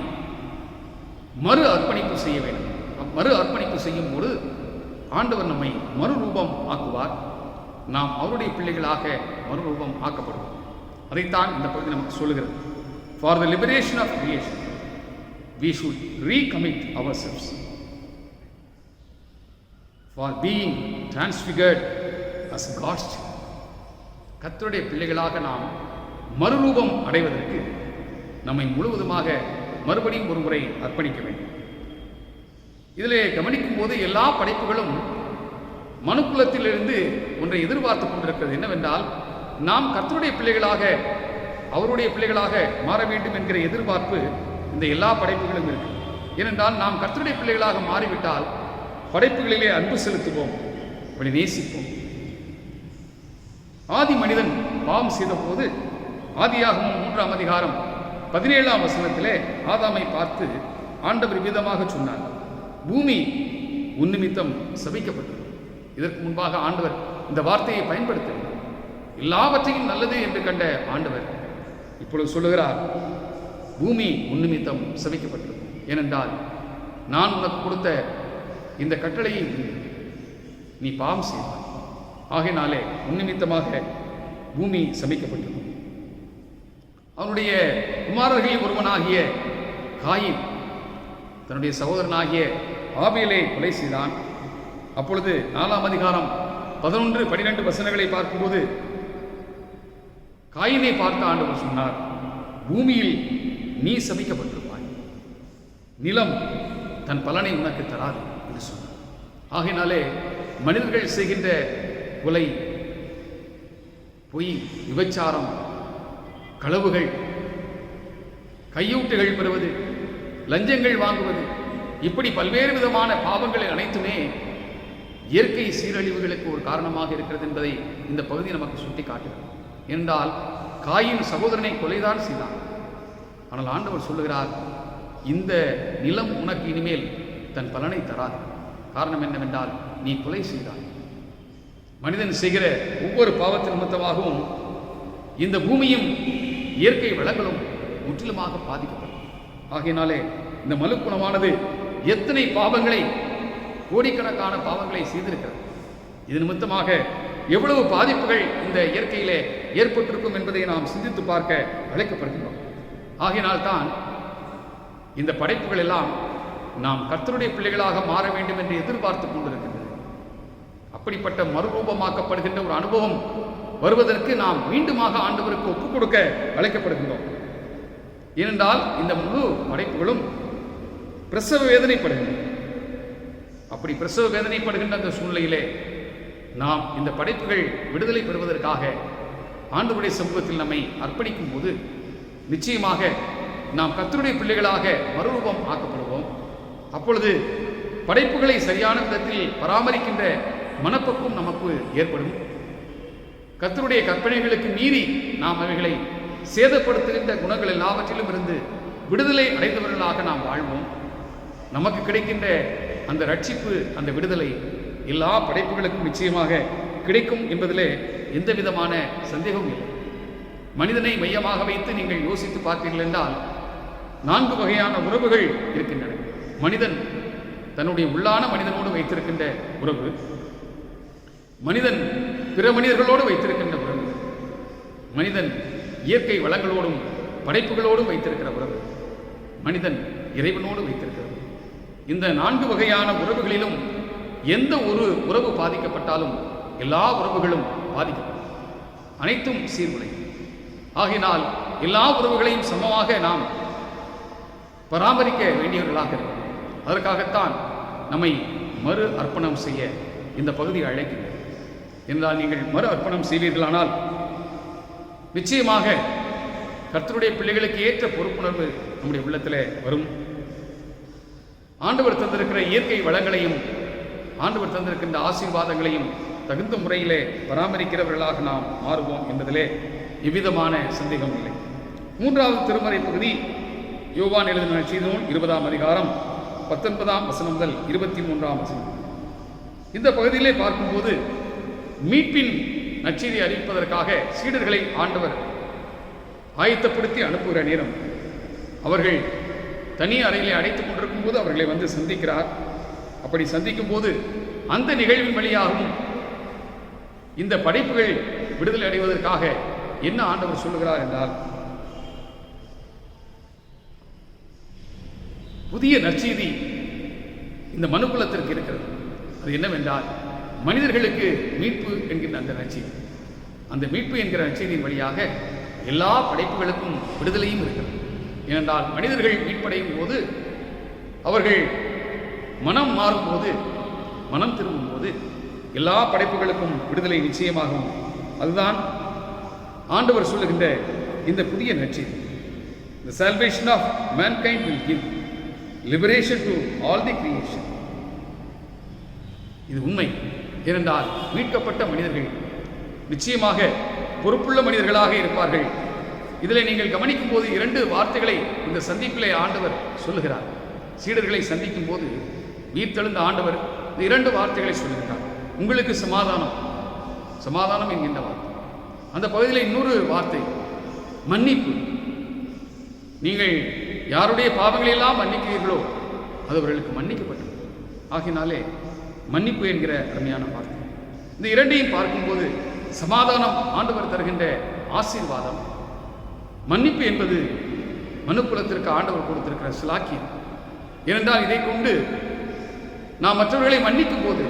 மறு அர்ப்பணிப்பு செய்ய வேண்டும். மறு அர்ப்பணிப்பு செய்யும் போது ஆண்டவர் நம்மை மறுரூபம் ஆக்குவார், நாம் அவருடைய பிள்ளைகளாக மறுரூபம் ஆக்கப்படுவோம். அதைத்தான் இந்த பகுதி நமக்கு சொல்லுகிறது. For the liberation of creation, we should recommit ourselves for being transfigured as God's children. கர்த்தருடைய பிள்ளைகளாக நாம் மறுரூபம் அடைவதற்கு நம்மை முழுவதுமாக மறுபடியும் ஒரு முறை அர்ப்பணிக்க வேண்டும். இதிலே கவனிக்கும் போது எல்லா படைப்புகளும் மனுக்குலத்திலிருந்து ஒன்றை எதிர்பார்த்து கொண்டிருக்கிறது. என்னவென்றால், நாம் கர்த்தருடைய பிள்ளைகளாக, அவருடைய பிள்ளைகளாக மாற வேண்டும் என்கிற எதிர்பார்ப்பு இந்த எல்லா படைப்புகளும் இருக்கு. ஏனென்றால், நாம் கர்த்தருடைய பிள்ளைகளாக மாறிவிட்டால் படைப்புகளிலே அன்பு செலுத்துவோம், அப்படி நேசிப்போம். ஆதி மனிதன் பாவம் செய்த போது ஆதியாகமம் 3ஆம் அதிகாரம் 17ஆம் வசனத்திலே ஆதாமை பார்த்து ஆண்டவர் விதமாக சொன்னார், பூமி உன் நிமித்தம் சபிக்கப்பட்டது. இதற்கு முன்பாக ஆண்டவர் இந்த வார்த்தையை பயன்படுத்தவில்லை. எல்லாவற்றையும் நல்லது என்று கண்ட ஆண்டவர் இப்பொழுது சொல்லுகிறார், பூமி உன் நிமித்தம் சபிக்கப்பட்டது. ஏனென்றால், நான் உனக்கு கொடுத்த இந்த கட்டளையை நீ பாவம் செய்தாய். ஆகையினாலே உன் நிமித்தமாக பூமி சபிக்கப்பட்டது. அவனுடைய குமாரர்களில் ஒருவனாகிய காயின் தன்னுடைய சகோதரனாகிய ஆபேலை கொலை செய்தான். அப்பொழுது 4ஆம் அதிகாரம் 11, 12 வசனங்களை பார்க்கும்போது காயினை பார்த்த ஆண்டவர் சொன்னார், பூமியில் நீ சபிக்கப்பட்டிருப்பாய், நிலம் தன் பலனை உனக்கு தராது என்று சொன்னார். ஆகையினாலே மனிதர்கள் செய்கின்ற கொலை, பொய், விபச்சாரம், களவுகள், கையூட்டுகள் பெறுவது, லஞ்சங்கள் வாங்குவது, இப்படி பல்வேறு விதமான பாவங்களை அனைத்துமே இயற்கை சீரழிவுகளுக்கு ஒரு காரணமாக இருக்கிறது என்பதை இந்த பகுதி நமக்கு சுட்டி காட்டுகிறது. என்றால், காயின் சகோதரனை கொலைதான் செய்தான். ஆனால் ஆண்டவர் சொல்லுகிறார், இந்த நிலம் உனக்கு இனிமேல் தன் பலனை தராது. காரணம் என்னவென்றால், நீ கொலை செய்தாய். மனிதன் செய்கிற ஒவ்வொரு பாவத்தின் நிமித்தமாகவும் இந்த பூமியும் இயற்கை வளங்களும் முற்றிலுமாக பாதிக்கப்படும். ஆகையினாலே இந்த மனுக்குலமானது எத்தனை பாவங்களை, கோடிக்கணக்கான பாவங்களை செய்திருக்கிறது. இது நிமித்தமாக எவ்வளவு பாதிப்புகள் இந்த இயற்கையிலே ஏற்பட்டிருக்கும் என்பதை நாம் சிந்தித்து பார்க்க அழைக்கப்படுகிறோம். ஆகையினால்தான் இந்த படைப்புகள் எல்லாம் நாம் கர்த்தருடைய பிள்ளைகளாக மாற வேண்டும் என்று எதிர்பார்த்து கொண்டிருக்கின்றது. அப்படிப்பட்ட மறுரூபமாக்கப்படுகின்ற ஒரு அனுபவம் வருவதற்கு நாம் மீண்டுமாக ஆண்டவருக்கு ஒப்புக் கொடுக்க அழைக்கப்படுகின்றோம். ஏனென்றால், இந்த முழு படைப்புகளும் பிரசவ வேதனைப்படுகின்றன. அப்படி பிரசவ வேதனைப்படுகின்ற அந்த சூழ்நிலையிலே நாம் இந்த படைப்புகள் விடுதலை பெறுவதற்காக ஆண்டவருடைய சமூகத்தில் நம்மை அர்ப்பணிக்கும் போது நிச்சயமாக நாம் கர்த்தருடைய பிள்ளைகளாக மறுரூபம் ஆக்கப்படுவோம். அப்பொழுது படைப்புகளை சரியான விதத்தில் பராமரிக்கின்ற மனப்பக்குவம் நமக்கு ஏற்படும். கர்த்தருடைய கற்பனைகளுக்கு மீறி நாம் அவைகளை சேதப்படுத்துகின்ற குணங்கள் எல்லாவற்றிலும் இருந்து விடுதலை அடைந்தவர்களாக நாம் வாழ்வோம். நமக்கு கிடைக்கின்ற அந்த ரட்சிப்பு, அந்த விடுதலை எல்லா படைப்புகளுக்கும் நிச்சயமாக கிடைக்கும் என்பதிலே எந்த விதமான சந்தேகமும் இல்லை. மனிதனை மையமாக வைத்து நீங்கள் யோசித்து பார்த்தீர்கள் என்றால் 4 வகையான உறவுகள் இருக்கின்றன. மனிதன் தன்னுடைய உள்ளான மனிதனோடு வைத்திருக்கின்ற உறவு, மனிதன் பிற மனிதர்களோடு வைத்திருக்கின்ற உறவு, மனிதன் இயற்கை வளங்களோடும் படைப்புகளோடும் வைத்திருக்கிற உறவு, மனிதன் இறைவனோடு வைத்திருக்கிறது. இந்த 4 வகையான உறவுகளிலும் எந்த ஒரு உறவு பாதிக்கப்பட்டாலும் எல்லா உறவுகளும் பாதிக்கப்படும், அனைத்தும் சீர்குலையும். ஆகினால் எல்லா உறவுகளையும் சமமாக நாம் பராமரிக்க வேண்டியவர்களாக இருக்கிறோம். அதற்காகத்தான் நம்மை மறு அர்ப்பணம் செய்ய இந்த பகுதியை அழைக்கின்றோம். என்றால், நீங்கள் மறு அர்ப்பணம் செய்வீர்களானால் நிச்சயமாக கர்த்தருடைய பிள்ளைகளுக்கு ஏற்ற பொறுப்புணர்வு நம்முடைய உள்ளத்தில் வரும். ஆண்டவர் தந்திருக்கிற இயற்கை வளங்களையும் ஆண்டவர் தந்திருக்கின்ற ஆசீர்வாதங்களையும் தகுந்த முறையிலே பராமரிக்கிறவர்களாக நாம் மாறுவோம் என்பதிலே எவ்விதமான சந்தேகம் இல்லை. 3வது திருமறை பகுதி யோவான் எழுதின நற்செய்தி நூல் 20ஆம் அதிகாரம் 19ஆம் வசனம் முதல் 23ஆம் வசனம். இந்த பகுதியிலே பார்க்கும்போது மீட்பின் நற்செய்தி அறிவிப்பதற்காக சீடர்களை ஆண்டவர் ஆயத்தப்படுத்தி அனுப்புகிற நேரம் அவர்கள் தனி அறையிலே அடைத்துக் கொண்டிருக்கும் போது அவர்களை வந்து சந்திக்கிறார். அப்படி சந்திக்கும் போது அந்த நிகழ்வின் வழியாகவும் இந்த படைப்புகள் விடுதலை அடைவதற்காக என்ன ஆண்டவர் சொல்லுகிறார் என்றால், புதிய நற்செய்தி இந்த மனுக்குலத்திற்கு இருக்கிறது. அது என்னவென்றால் மனிதர்களுக்கு மீட்பு என்கின்ற அந்த நற்செய்தி. அந்த மீட்பு என்கிற நற்செய்தியின் வழியாக எல்லா படைப்புகளுக்கும் விடுதலையும் இருக்கிறது. ஏனென்றால் மனிதர்கள் மீட்படையும் போது, அவர்கள் மனம் மாறும்போது, மனம் திரும்பும் போது எல்லா படைப்புகளுக்கும் விடுதலை நிச்சயமாகும். அதுதான் ஆண்டவர் சொல்லுகின்ற இந்த புதிய நற்செய்தி. The salvation of mankind will give liberation to all the creation. இது உண்மை. ஏனென்றால் மீட்கப்பட்ட மனிதர்கள் நிச்சயமாக பொறுப்புள்ள மனிதர்களாக இருப்பார்கள். இதில் நீங்கள் கவனிக்கும் போது 2 வார்த்தைகளை இந்த சந்திப்பிலே ஆண்டவர் சொல்லுகிறார். சீடர்களை சந்திக்கும் போது உயிர்த்தெழுந்த ஆண்டவர் இந்த 2 வார்த்தைகளை சொல்லுகிறார். உங்களுக்கு சமாதானம், சமாதானம் என்கின்ற வார்த்தை. அந்த பகுதியில் இன்னொரு வார்த்தை மன்னிப்பு. நீங்கள் யாருடைய பாவங்களை எல்லாம் மன்னிக்கிறீர்களோ அது அவர்களுக்கு மன்னிக்கப்பட்டது. ஆகினாலே மன்னிப்பு என்கிற அருமையான வார்த்தை. இந்த 2ஐயும் பார்க்கும்போது சமாதானம் ஆண்டவர் தருகின்ற ஆசீர்வாதம், மன்னிப்பு என்பது மனுக்குலத்திற்கு ஆண்டவர் கொடுத்திருக்கிற சிலாக்கியம். ஏனென்றால் இதை கொண்டு நாம் மற்றவர்களை மன்னிக்கும் போது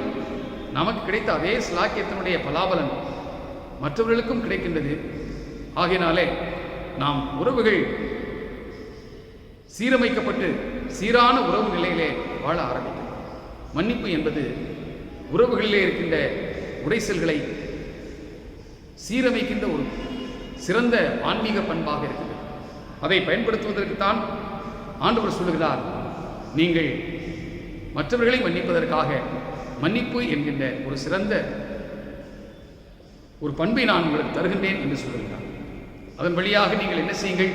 நமக்கு கிடைத்த அதே சிலாக்கியத்தினுடைய பலாபலன் மற்றவர்களுக்கும் கிடைக்கின்றது. ஆகையினாலே நாம் உறவுகள் சீரமைக்கப்பட்டு சீரான உறவு நிலையிலே வாழ ஆரம்பிக்கும். மன்னிப்பு என்பது உறவுகளிலே இருக்கின்ற உடைசல்களை சீரமைக்கின்ற ஒரு சிறந்த ஆன்மீக பண்பாக இருக்கிறது. அதை பயன்படுத்துவதற்குத்தான் ஆண்டவர் சொல்லுகிறார், நீங்கள் மற்றவர்களை மன்னிப்பதற்காக மன்னிப்பு என்கின்ற ஒரு சிறந்த ஒரு பண்பை நான் உங்களுக்கு தருகின்றேன் என்று சொல்லுகிறார். அதன் வழியாக நீங்கள் என்ன செய்யுங்கள்,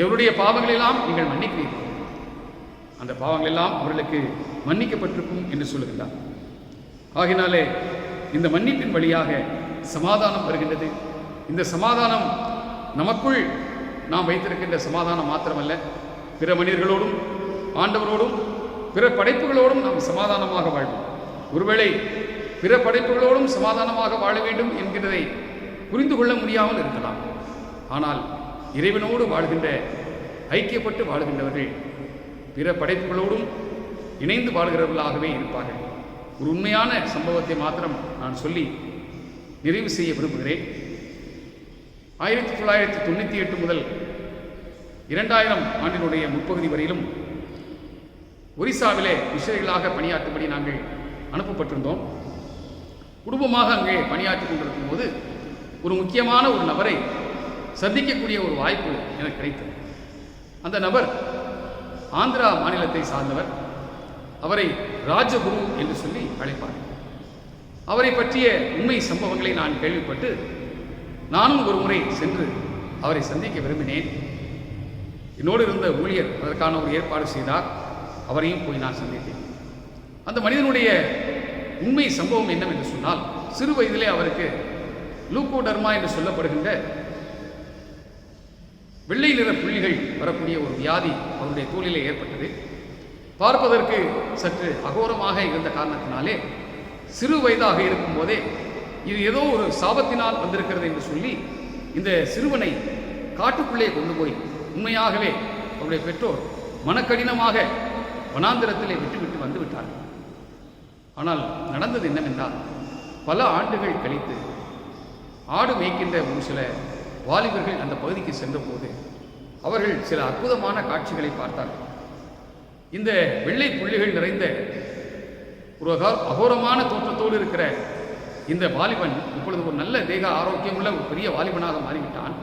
எவருடைய பாவங்களெல்லாம் நீங்கள் மன்னிக்கிறீர்கள், அந்த பாவங்கள் எல்லாம் அவர்களுக்கு மன்னிக்கப்பட்டிருக்கும் என்று சொல்லுகிறார். ஆகினாலே இந்த மன்னிப்பின் வழியாக சமாதானம் வருகின்றது. இந்த சமாதானம் நமக்குள் நாம் வைத்திருக்கின்ற சமாதானம் மாத்திரமல்ல, பிற மனிதர்களோடும் ஆண்டவரோடும் பிற படைப்புகளோடும் நாம் சமாதானமாக வாழ்வோம். ஒருவேளை பிற படைப்புகளோடும் சமாதானமாக வாழ வேண்டும் என்கிறதை புரிந்து கொள்ள முடியாமல் இருக்கலாம். ஆனால் இறைவனோடு வாழ்கின்ற, ஐக்கியப்பட்டு வாழ்கின்றவர்கள் பிற படைப்புகளோடும் இணைந்து வாழ்கிறவர்களாகவே இருப்பார்கள். ஒரு உண்மையான சம்பவத்தை மாத்திரம் நான் சொல்லி நிறைவு செய்ய விரும்புகிறேன். 1998 முதல் 2000 ஆண்டினுடைய முற்பகுதி வரையிலும் ஒரிசாவிலே மிஷனரிகளாக பணியாற்றும்படி நாங்கள் அனுப்பப்பட்டிருந்தோம். குடும்பமாக அங்கே பணியாற்றி கொண்டிருக்கும் போது ஒரு முக்கியமான ஒரு நபரை சந்திக்கக்கூடிய ஒரு வாய்ப்பு எனக்கு கிடைத்தது. அந்த நபர் ஆந்திரா மாநிலத்தை சார்ந்தவர். அவரை ராஜகுரு என்று சொல்லி அழைப்பார். அவரை பற்றிய உண்மை சம்பவங்களை நான் கேள்விப்பட்டு நானும் ஒரு முறை சென்று அவரை சந்திக்க விரும்பினேன். என்னோடு இருந்த ஊழியர் அதற்கான ஒரு ஏற்பாடு செய்தார். அவரையும் போய் நான் சந்தித்தேன். அந்த மனிதனுடைய உண்மை சம்பவம் என்னவென்று சொன்னால், சிறு வயதிலே அவருக்கு லூகோடர்மா என்று சொல்லப்படுகின்ற வெள்ளை நிற புள்ளிகள் வரக்கூடிய ஒரு வியாதி அவருடைய தோலிலே ஏற்பட்டது. பார்ப்பதற்கு சற்று அகோரமாக இருந்த காரணத்தினாலே சிறு வயதாக இருக்கும் போதே இது ஏதோ ஒரு சாபத்தினால் வந்திருக்கிறது என்று சொல்லி இந்த சிறுவனை காட்டுக்குள்ளே கொண்டு போய் உண்மையாகவே அவருடைய பெற்றோர் மனக்கடினமாக வனாந்திரத்திலே விட்டுவிட்டு வந்து விட்டார்கள். ஆனால் நடந்தது என்னவென்றால், பல ஆண்டுகள் கழித்து ஆடு மேய்க்கின்ற ஒரு சில வாலிபர்கள் அந்த பகுதிக்கு சென்றபோது அவர்கள் சில அற்புதமான காட்சிகளை பார்த்தார்கள். இந்த வெள்ளை புள்ளிகள் நிறைந்த ஒரு அகோரமான தோற்றத்தோடு இருக்கிற இந்த வாலிபன் இப்பொழுது ஒரு நல்ல தேக ஆரோக்கியமுள்ள ஒரு பெரிய வாலிபனாக மாறிவிட்டான்.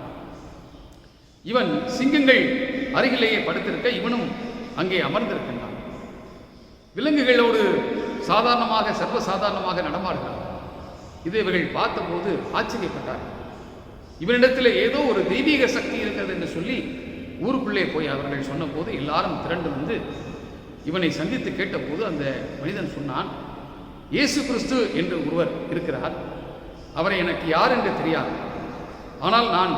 இவன் சிங்கங்கள் அருகிலேயே படுத்திருக்க இவனும் அங்கே அமர்ந்திருக்கின்றான். விலங்குகளோடு சாதாரணமாக சர்வசாதாரணமாக நடமாடுகிறான். இதை இவர்கள் பார்த்தபோது ஆச்சரியப்பட்டார்கள். இவனிடத்தில் ஏதோ ஒரு தெய்வீக சக்தி இருக்கிறது என்று சொல்லி ஊருக்குள்ளே போய் அவர்கள் சொன்னபோது எல்லாரும் திரண்டு வந்து இவனை சந்தித்து கேட்டபோது அந்த மனிதன் சொன்னான், இயேசு கிறிஸ்து என்று ஒருவர் இருக்கிறார், அவரை எனக்கு யார் என்று தெரியாது. ஆனால் நான்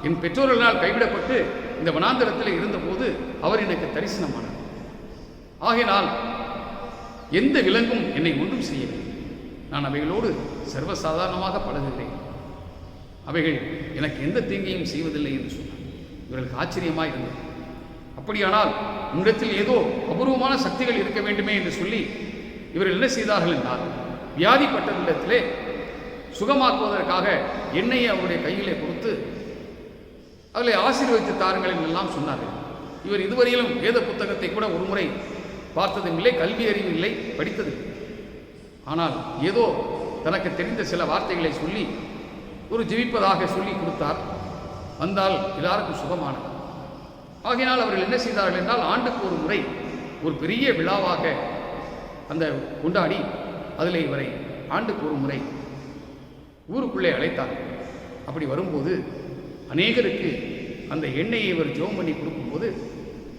என் பெற்றோர்களால் கைவிடப்பட்டு இந்த வனாந்தரத்தில் இருந்தபோது அவர் எனக்கு தரிசனமானார். ஆகையினால் எந்த விலங்கும் என்னை ஒன்றும் செய்யவில்லை. நான் அவைகளோடு சர்வசாதாரணமாக பழகுகிறேன். அவைகள் எனக்கு எந்த தீங்கையும் செய்வதில்லை என்று சொன்னார். இவர்களுக்கு ஆச்சரியமாக இருந்தது. அப்படியானால் உன்னிடத்தில் ஏதோ அபூர்வமான சக்திகள் இருக்க வேண்டுமே என்று சொல்லி இவர்கள் என்ன செய்தார்கள் என்றால், வியாதிப்பட்டவர்களிடத்திலே சுகமாக்குவதற்காக எண்ணெயை அவருடைய கையிலே கொடுத்து அவர்களை ஆசீர்வதித்து தாருங்கள் என்றெல்லாம் சொன்னார்கள். இவர் இதுவரையிலும் வேத புத்தகத்தை கூட ஒரு முறை பார்த்ததும் இல்லை, கல்வி அறிவு இல்லை, படித்தது. ஆனால் ஏதோ தனக்கு தெரிந்த சில வார்த்தைகளை சொல்லி ஒரு ஜெபிப்பதாக சொல்லி கொடுத்தார். வந்தால் எல்லாருக்கும் சுகமானது. ஆகையினால் அவர்கள் என்ன செய்தார்கள் என்றால், ஆண்டுக்கு ஒரு முறை ஒரு பெரிய விழாவாக அந்த கொண்டாடி அதில் இவரை ஆண்டுக்கு ஒரு முறை ஊருக்குள்ளே அழைத்தார். அப்படி வரும்போது அநேகருக்கு அந்த எண்ணெயை இவர் ஜெபம் பண்ணி கொடுக்கும்போது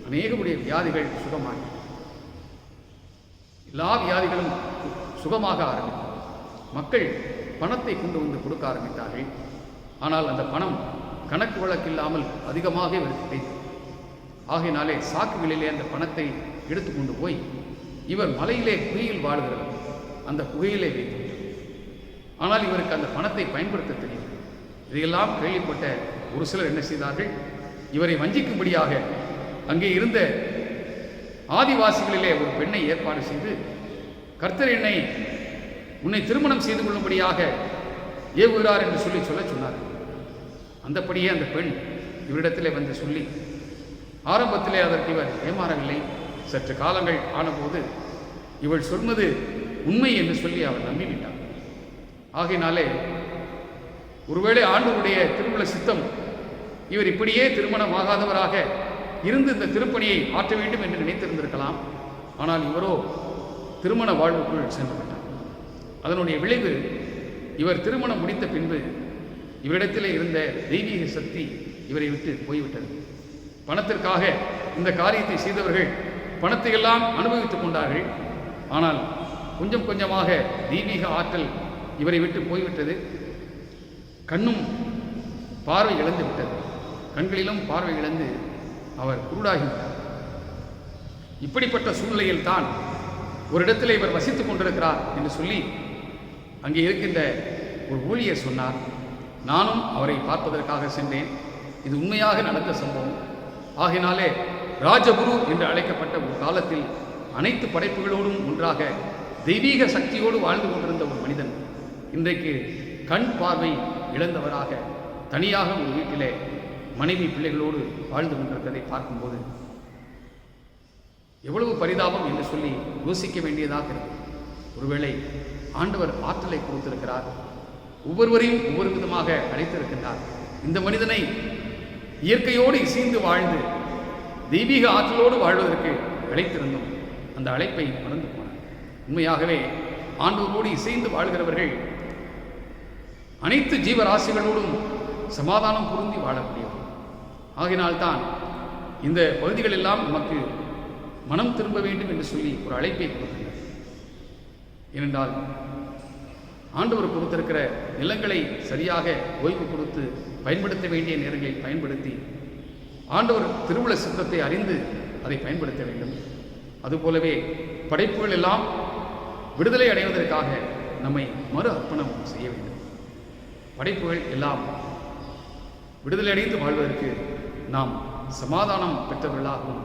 அநேகருடைய வியாதிகள் சுகமாகி எல்லா வியாதிகளும் சுகமாக ஆரம்பித்தது. மக்கள் பணத்தை கொண்டு வந்து கொடுக்க ஆரம்பித்தார்கள். ஆனால் அந்த பணம் கணக்கு வழக்கில்லாமல் அதிகமாக இவர் கிடைத்தது. ஆகையினாலே சாக்குகளிலே அந்த பணத்தை எடுத்துக்கொண்டு போய் இவர் மலையிலே குகையில் வாழ்கிறவர் அந்த குகையிலே வைத்தார். ஆனால் இவருக்கு அந்த பணத்தை பயன்படுத்த தெரியும். இதையெல்லாம் கேள்விப்பட்ட ஒரு சிலர் என்ன செய்தார்கள், இவரை வஞ்சிக்கும்படியாக அங்கே இருந்த ஆதிவாசிகளிலே ஒரு பெண்ணை ஏற்பாடு செய்து, கர்த்தர் உன்னை திருமணம் செய்து கொள்ளும்படியாக ஏவுகிறார் என்று சொல்ல சொன்னார். அந்தபடியே அந்த பெண் இவரிடத்திலே வந்து சொல்லி, ஆரம்பத்திலே அதற்கு இவர் ஏமாறவில்லை. சற்று காலங்கள் ஆனபோது இவள் சொன்னது உண்மை என்று சொல்லி அவர் நம்பிவிட்டார். ஆகையினாலே ஒருவேளை ஆண்டவருடைய திருமண சித்தம் இவர் இப்படியே திருமணமாகாதவராக இருந்து இந்த திருப்பணியை ஆற்ற வேண்டும் என்று நினைத்திருந்திருக்கலாம். ஆனால் இவரோ திருமண வாழ்வுக்குள் சென்று விட்டார். அதனுடைய விளைவு, இவர் திருமணம் முடித்த பின்பு இவரிடத்திலே இருந்த தெய்வீக சக்தி இவரை விட்டு போய்விட்டது. பணத்திற்காக இந்த காரியத்தை செய்தவர்கள் பணத்தை எல்லாம் அனுபவித்துக் கொண்டார்கள். ஆனால் கொஞ்சம் கொஞ்சமாக தெய்வீக ஆற்றல் இவரை விட்டு போய்விட்டது. கண்ணும் பார்வை இழந்து விட்டது. கண்களிலும் பார்வை இழந்து அவர் குருடாகிவிட்டார். இப்படிப்பட்ட சூழ்நிலையில் தான் ஒரு இடத்துல இவர் வசித்துக் கொண்டிருக்கிறார் என்று சொல்லி அங்கே இருக்கின்ற ஒரு ஊழியர் சொன்னார். நானும் அவரை பார்ப்பதற்காக சென்றேன். இது உண்மையாக நடந்த சம்பவம். ஆகினாலே ராஜகுரு என்று அழைக்கப்பட்ட ஒரு காலத்தில் அனைத்து படைப்புகளோடும் ஒன்றாக தெய்வீக சக்தியோடு வாழ்ந்து கொண்டிருந்த ஒரு மனிதன் இன்றைக்கு கண் பார்வை இழந்தவராக தனியாக ஒரு வீட்டிலே மனைவி பிள்ளைகளோடு வாழ்ந்து கொண்டிருப்பதை பார்க்கும்போது எவ்வளவு பரிதாபம் என்று சொல்லி யோசிக்க வேண்டியதாக இருக்கு. ஒருவேளை ஆண்டவர் ஆற்றலை கொடுத்திருக்கிறார், ஒவ்வொருவரையும் ஒவ்வொரு விதமாக அழைத்திருக்கின்றார். இந்த மனிதனை இயற்கையோடு இசைந்து வாழ்ந்து தெய்வீக ஆற்றலோடு வாழ்வதற்கு அழைத்திருந்தோம். அந்த அழைப்பை மறந்து போனார். உண்மையாகவே ஆண்டவரோடு இசைந்து வாழ்கிறவர்கள் அனைத்து ஜீவராசிகளோடும் சமாதானம் பொருந்தி வாழக்கூடியவர். ஆகினால்தான் இந்த பகுதிகள் எல்லாம் நமக்கு மனம் திரும்ப வேண்டும் என்று சொல்லி ஒரு அழைப்பை கொடுக்கின்றனர். ஏனென்றால் ஆண்டவர் கொடுத்திருக்கிற நிலங்களை சரியாக ஓய்வு கொடுத்து பயன்படுத்த வேண்டிய நேரங்களில் பயன்படுத்தி ஆண்டவர் திருவுள சித்தத்தை அறிந்து அதை பயன்படுத்த வேண்டும். அதுபோலவே படைப்புகள் எல்லாம் விடுதலை அடைவதற்காக நம்மை மறு அர்ப்பணம் செய்ய வேண்டும். படைப்புகள் எல்லாம் விடுதலை அடைந்து வாழ்வதற்கு நாம் சமாதானம் பெற்றவர்களாகவும்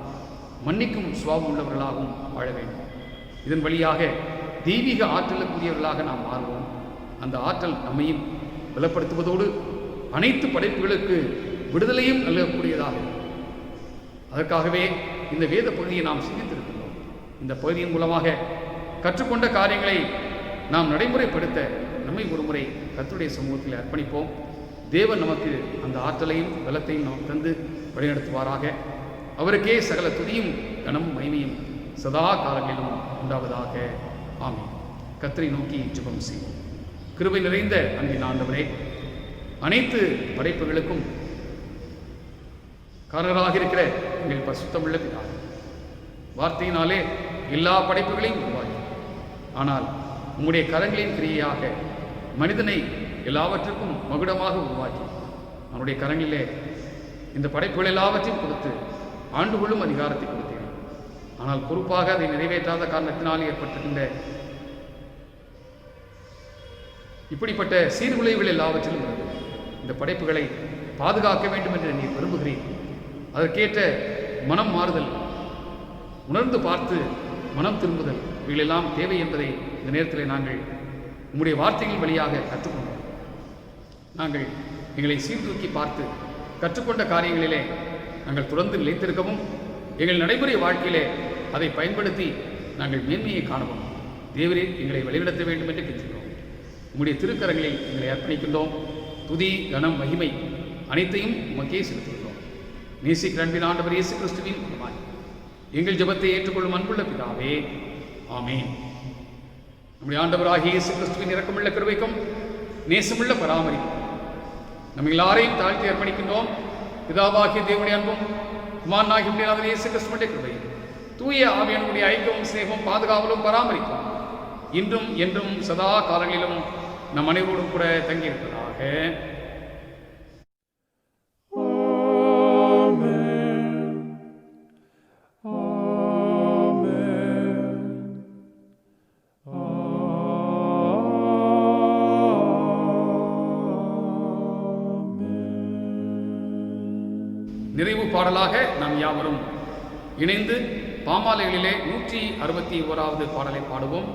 மன்னிக்கும் சுபாவம் உள்ளவர்களாகவும் வாழ வேண்டும். இதன் வழியாக தெய்வீக ஆற்றலுக்குரியவர்களாக நாம் மாறுவோம். அந்த ஆற்றல் நம்மையும் பலப்படுத்துவதோடு அனைத்து படைப்புகளுக்கு விடுதலையும் நல்கக்கூடியதாக. அதற்காகவே இந்த வேத பகுதியை நாம் சிந்தித்திருக்கிறோம். இந்த பகுதியின் மூலமாக கற்றுக்கொண்ட காரியங்களை நாம் நடைமுறைப்படுத்த நம்மை ஒருமுறை கர்த்தருடைய சமூகத்தில் அர்ப்பணிப்போம். தேவன் நமக்கு அந்த ஆற்றலையும் பலத்தையும் நமக்கு தந்து வழிநடத்துவாராக. அவருக்கே சகல துதியும் கனமும் மகிமையும் சதா காலங்களிலும் உண்டாவதாக. ஆமென். கர்த்தரை நோக்கி ஜெபம் செய்வோம். கிருபை நிறைந்த அன்பின் ஆண்டவரே, அனைத்து படைப்புகளுக்கும் காரணராக இருக்கிற எங்கள் பரிசுத்தமுள்ள பிதாவே, வார்த்தையினாலே எல்லா படைப்புகளையும் உருவாக்கி, ஆனால் உம்முடைய கரங்களின் கிரியையாக மனிதனை எல்லாவற்றுக்கும் மகுடமாக உருவாக்கி அவனுடைய கரங்களிலே இந்த படைப்புகள் எல்லாவற்றையும் கொடுத்து ஆண்டு கொள்ளும் அதிகாரத்தை கொடுத்தீர்கள். ஆனால் பொறுப்பாக அதை நிறைவேற்றாத காரணத்தினால் ஏற்பட்டிருக்கின்ற இப்படிப்பட்ட சீர்குலைவுகள் எல்லாவற்றிலும் உள்ளது. இந்த படைப்புகளை பாதுகாக்க வேண்டும் என்று நீ விரும்புகிறீர். அதற்கேற்ற மனம் மாறுதல் உணர்ந்து பார்த்து மனம் திரும்புதல் இவைகளெல்லாம் தேவை என்பதை இந்த நேரத்தில் நாங்கள் உம்முடைய வார்த்தைகள் வழியாக கற்றுக்கொண்டோம். நாங்கள் எங்களை சீர்தூக்கி பார்த்து கற்றுக்கொண்ட காரியங்களிலே நாங்கள் தொடர்ந்து நிலைத்திருக்கவும் எங்கள் நடைமுறை வாழ்க்கையிலே அதை பயன்படுத்தி நாங்கள் மேன்மையை காணவும் தேவரே எங்களை வழிநடத்த வேண்டும் என்று கேட்கிறோம். உம்முடைய திருக்கரங்களில் எங்களை அர்ப்பணிக்கின்றோம். துதி, கனம், மகிமை அனைத்தையும் உமக்கே செலுத்துகிறோம். நேசிக்கிற அன்பின் ஆண்டவர் இயேசு கிறிஸ்துவின் மூலமாய் எங்கள் ஜெபத்தை ஏற்றுக்கொள்ளும் அன்புள்ள பிதாவே, ஆமென். நம்முடைய ஆண்டவராகிய இயேசு கிறிஸ்துவின் இரக்கமுள்ள கிருபைக்கும் நேசமுள்ள பராமரிப்பும் நம்ம எல்லாரையும் தாழ்த்தி அர்ப்பணிக்கின்றோம். பிதாவாகிய தேவனுடைய அன்பும் குமாரனாகிய இயேசு கிறிஸ்துவின் கிருபையும் தூய ஆவியானவருடைய ஐக்கியமும் சிநேகமும் பாதுகாவலும் பராமரிப்பும் இன்றும் என்றும் சதா காலங்களிலும் நம் அனைவரோடும் கூட தங்கியிருப்பதாக. நிறைவு பாடலாக நாம் யாவரும் இணைந்து பாமாலைகளிலே 161வது பாடலை பாடுவோம்.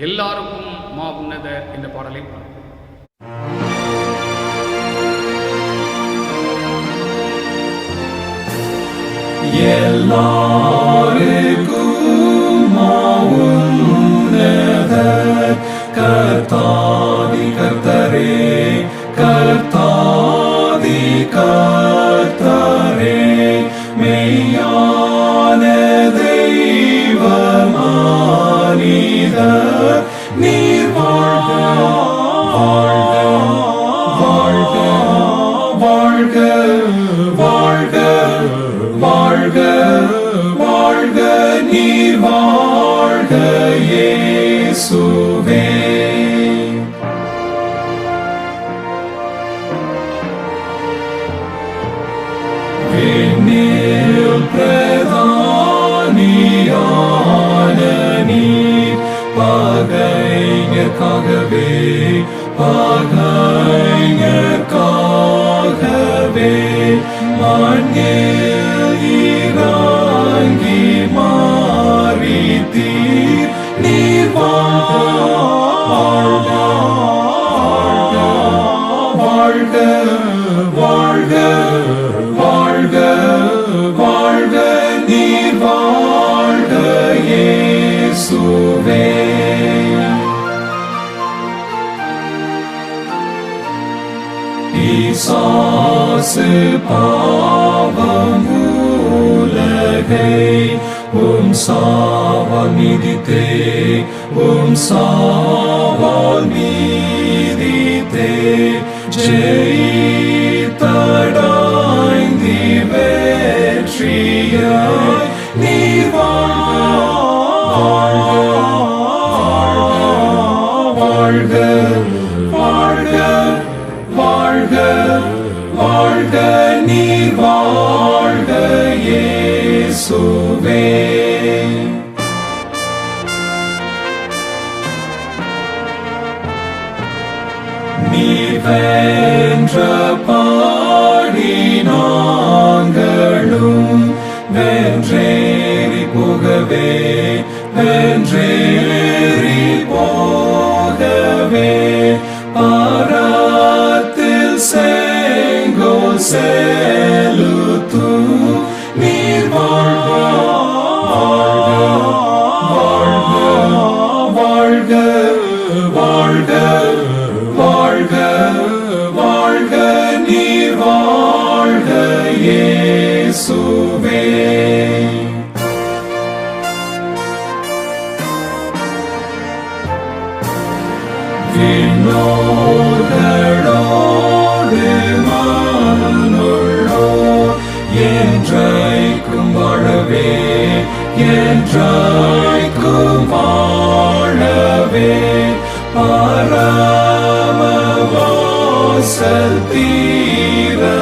எல்லாருக்கும் மா உன்னத என்ற பாடலை பாடுவோம். எல்லாருக்கும் மா உன்னத கர்த்தாதி கர்த்தரே, கர்த்தாதி கர்த்தரே, மெய்யான தெய்வமானிதர் நீர் வாழ்க வாழ்க வாழ்க வாழ்க வாழ்க வாழ்க நீர் வாழ்க இயேசுவே. விண்ணில் பிரதானியான நீர் பகைஞர்க்காகவே பகைஞர்க்காகவே மண்ணில் இறங்கி மாறித்தீர் நீர் வாழ்க வாழ்க வாழ்க வாழ்க வாழ்க நீர் வாழ்க இயேசுவே. பிசாசு பாவம் உலகை சாவால் மீதித்தே சாவால் மீதித்தே ஜெயித்தடைந்தி வெற்றியாய் நீர் வாழ்க வாழ்க வாழ்க வாழ்க நீர் வாழ்க இயேசுவே. நீர் வென்ற பாடி நாங்களும் வென்றேறி போகவே வென்றேறி போகவே பாரத்தில் செங்கோ செலுத்து நீர் வாழ்க வாழ்க வாழ்க வாழ்க வாழ்க நீர் வாழ்க இயேசுவே. விண்ணோர்களோடு மண்ணுள்ளோ என்றைக்கும் வாழவே என்றைக்கும் வாழவே பரமவாசல் தீரந்தோர்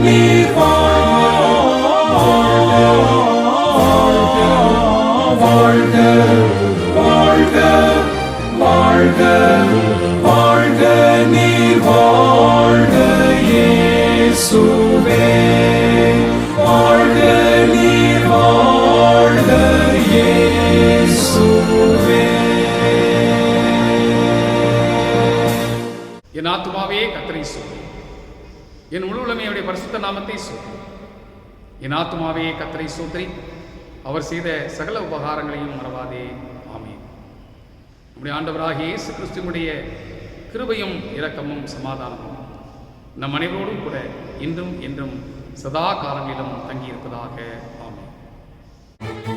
நீர் வாழ்க வாழ்க வாழ்க வாழ்க நீர் வாழ்க இயேசுவே வாழ்க நீர் வாழ்க ஆத்துமாவே கர்த்தரை ஸ்தோத்திரி. என் முழு உலமையுடைய பரிசுத்த நாமத்தை ஸ்தோத்திரி. என் ஆத்துமாவே கர்த்தரை ஸ்தோத்திரி. அவர் செய்த சகல உபகாரங்களையும் மறவாதே. ஆமென். நம்முடைய ஆண்டவராகிய இயேசு கிறிஸ்துவினுடைய கிருபையும் இரக்கமும் சமாதானமும் நம் அனைவரோடும் கூட இன்றும் என்றும் சதா காலங்களிலும் தங்கியிருப்பதாக. ஆமென்.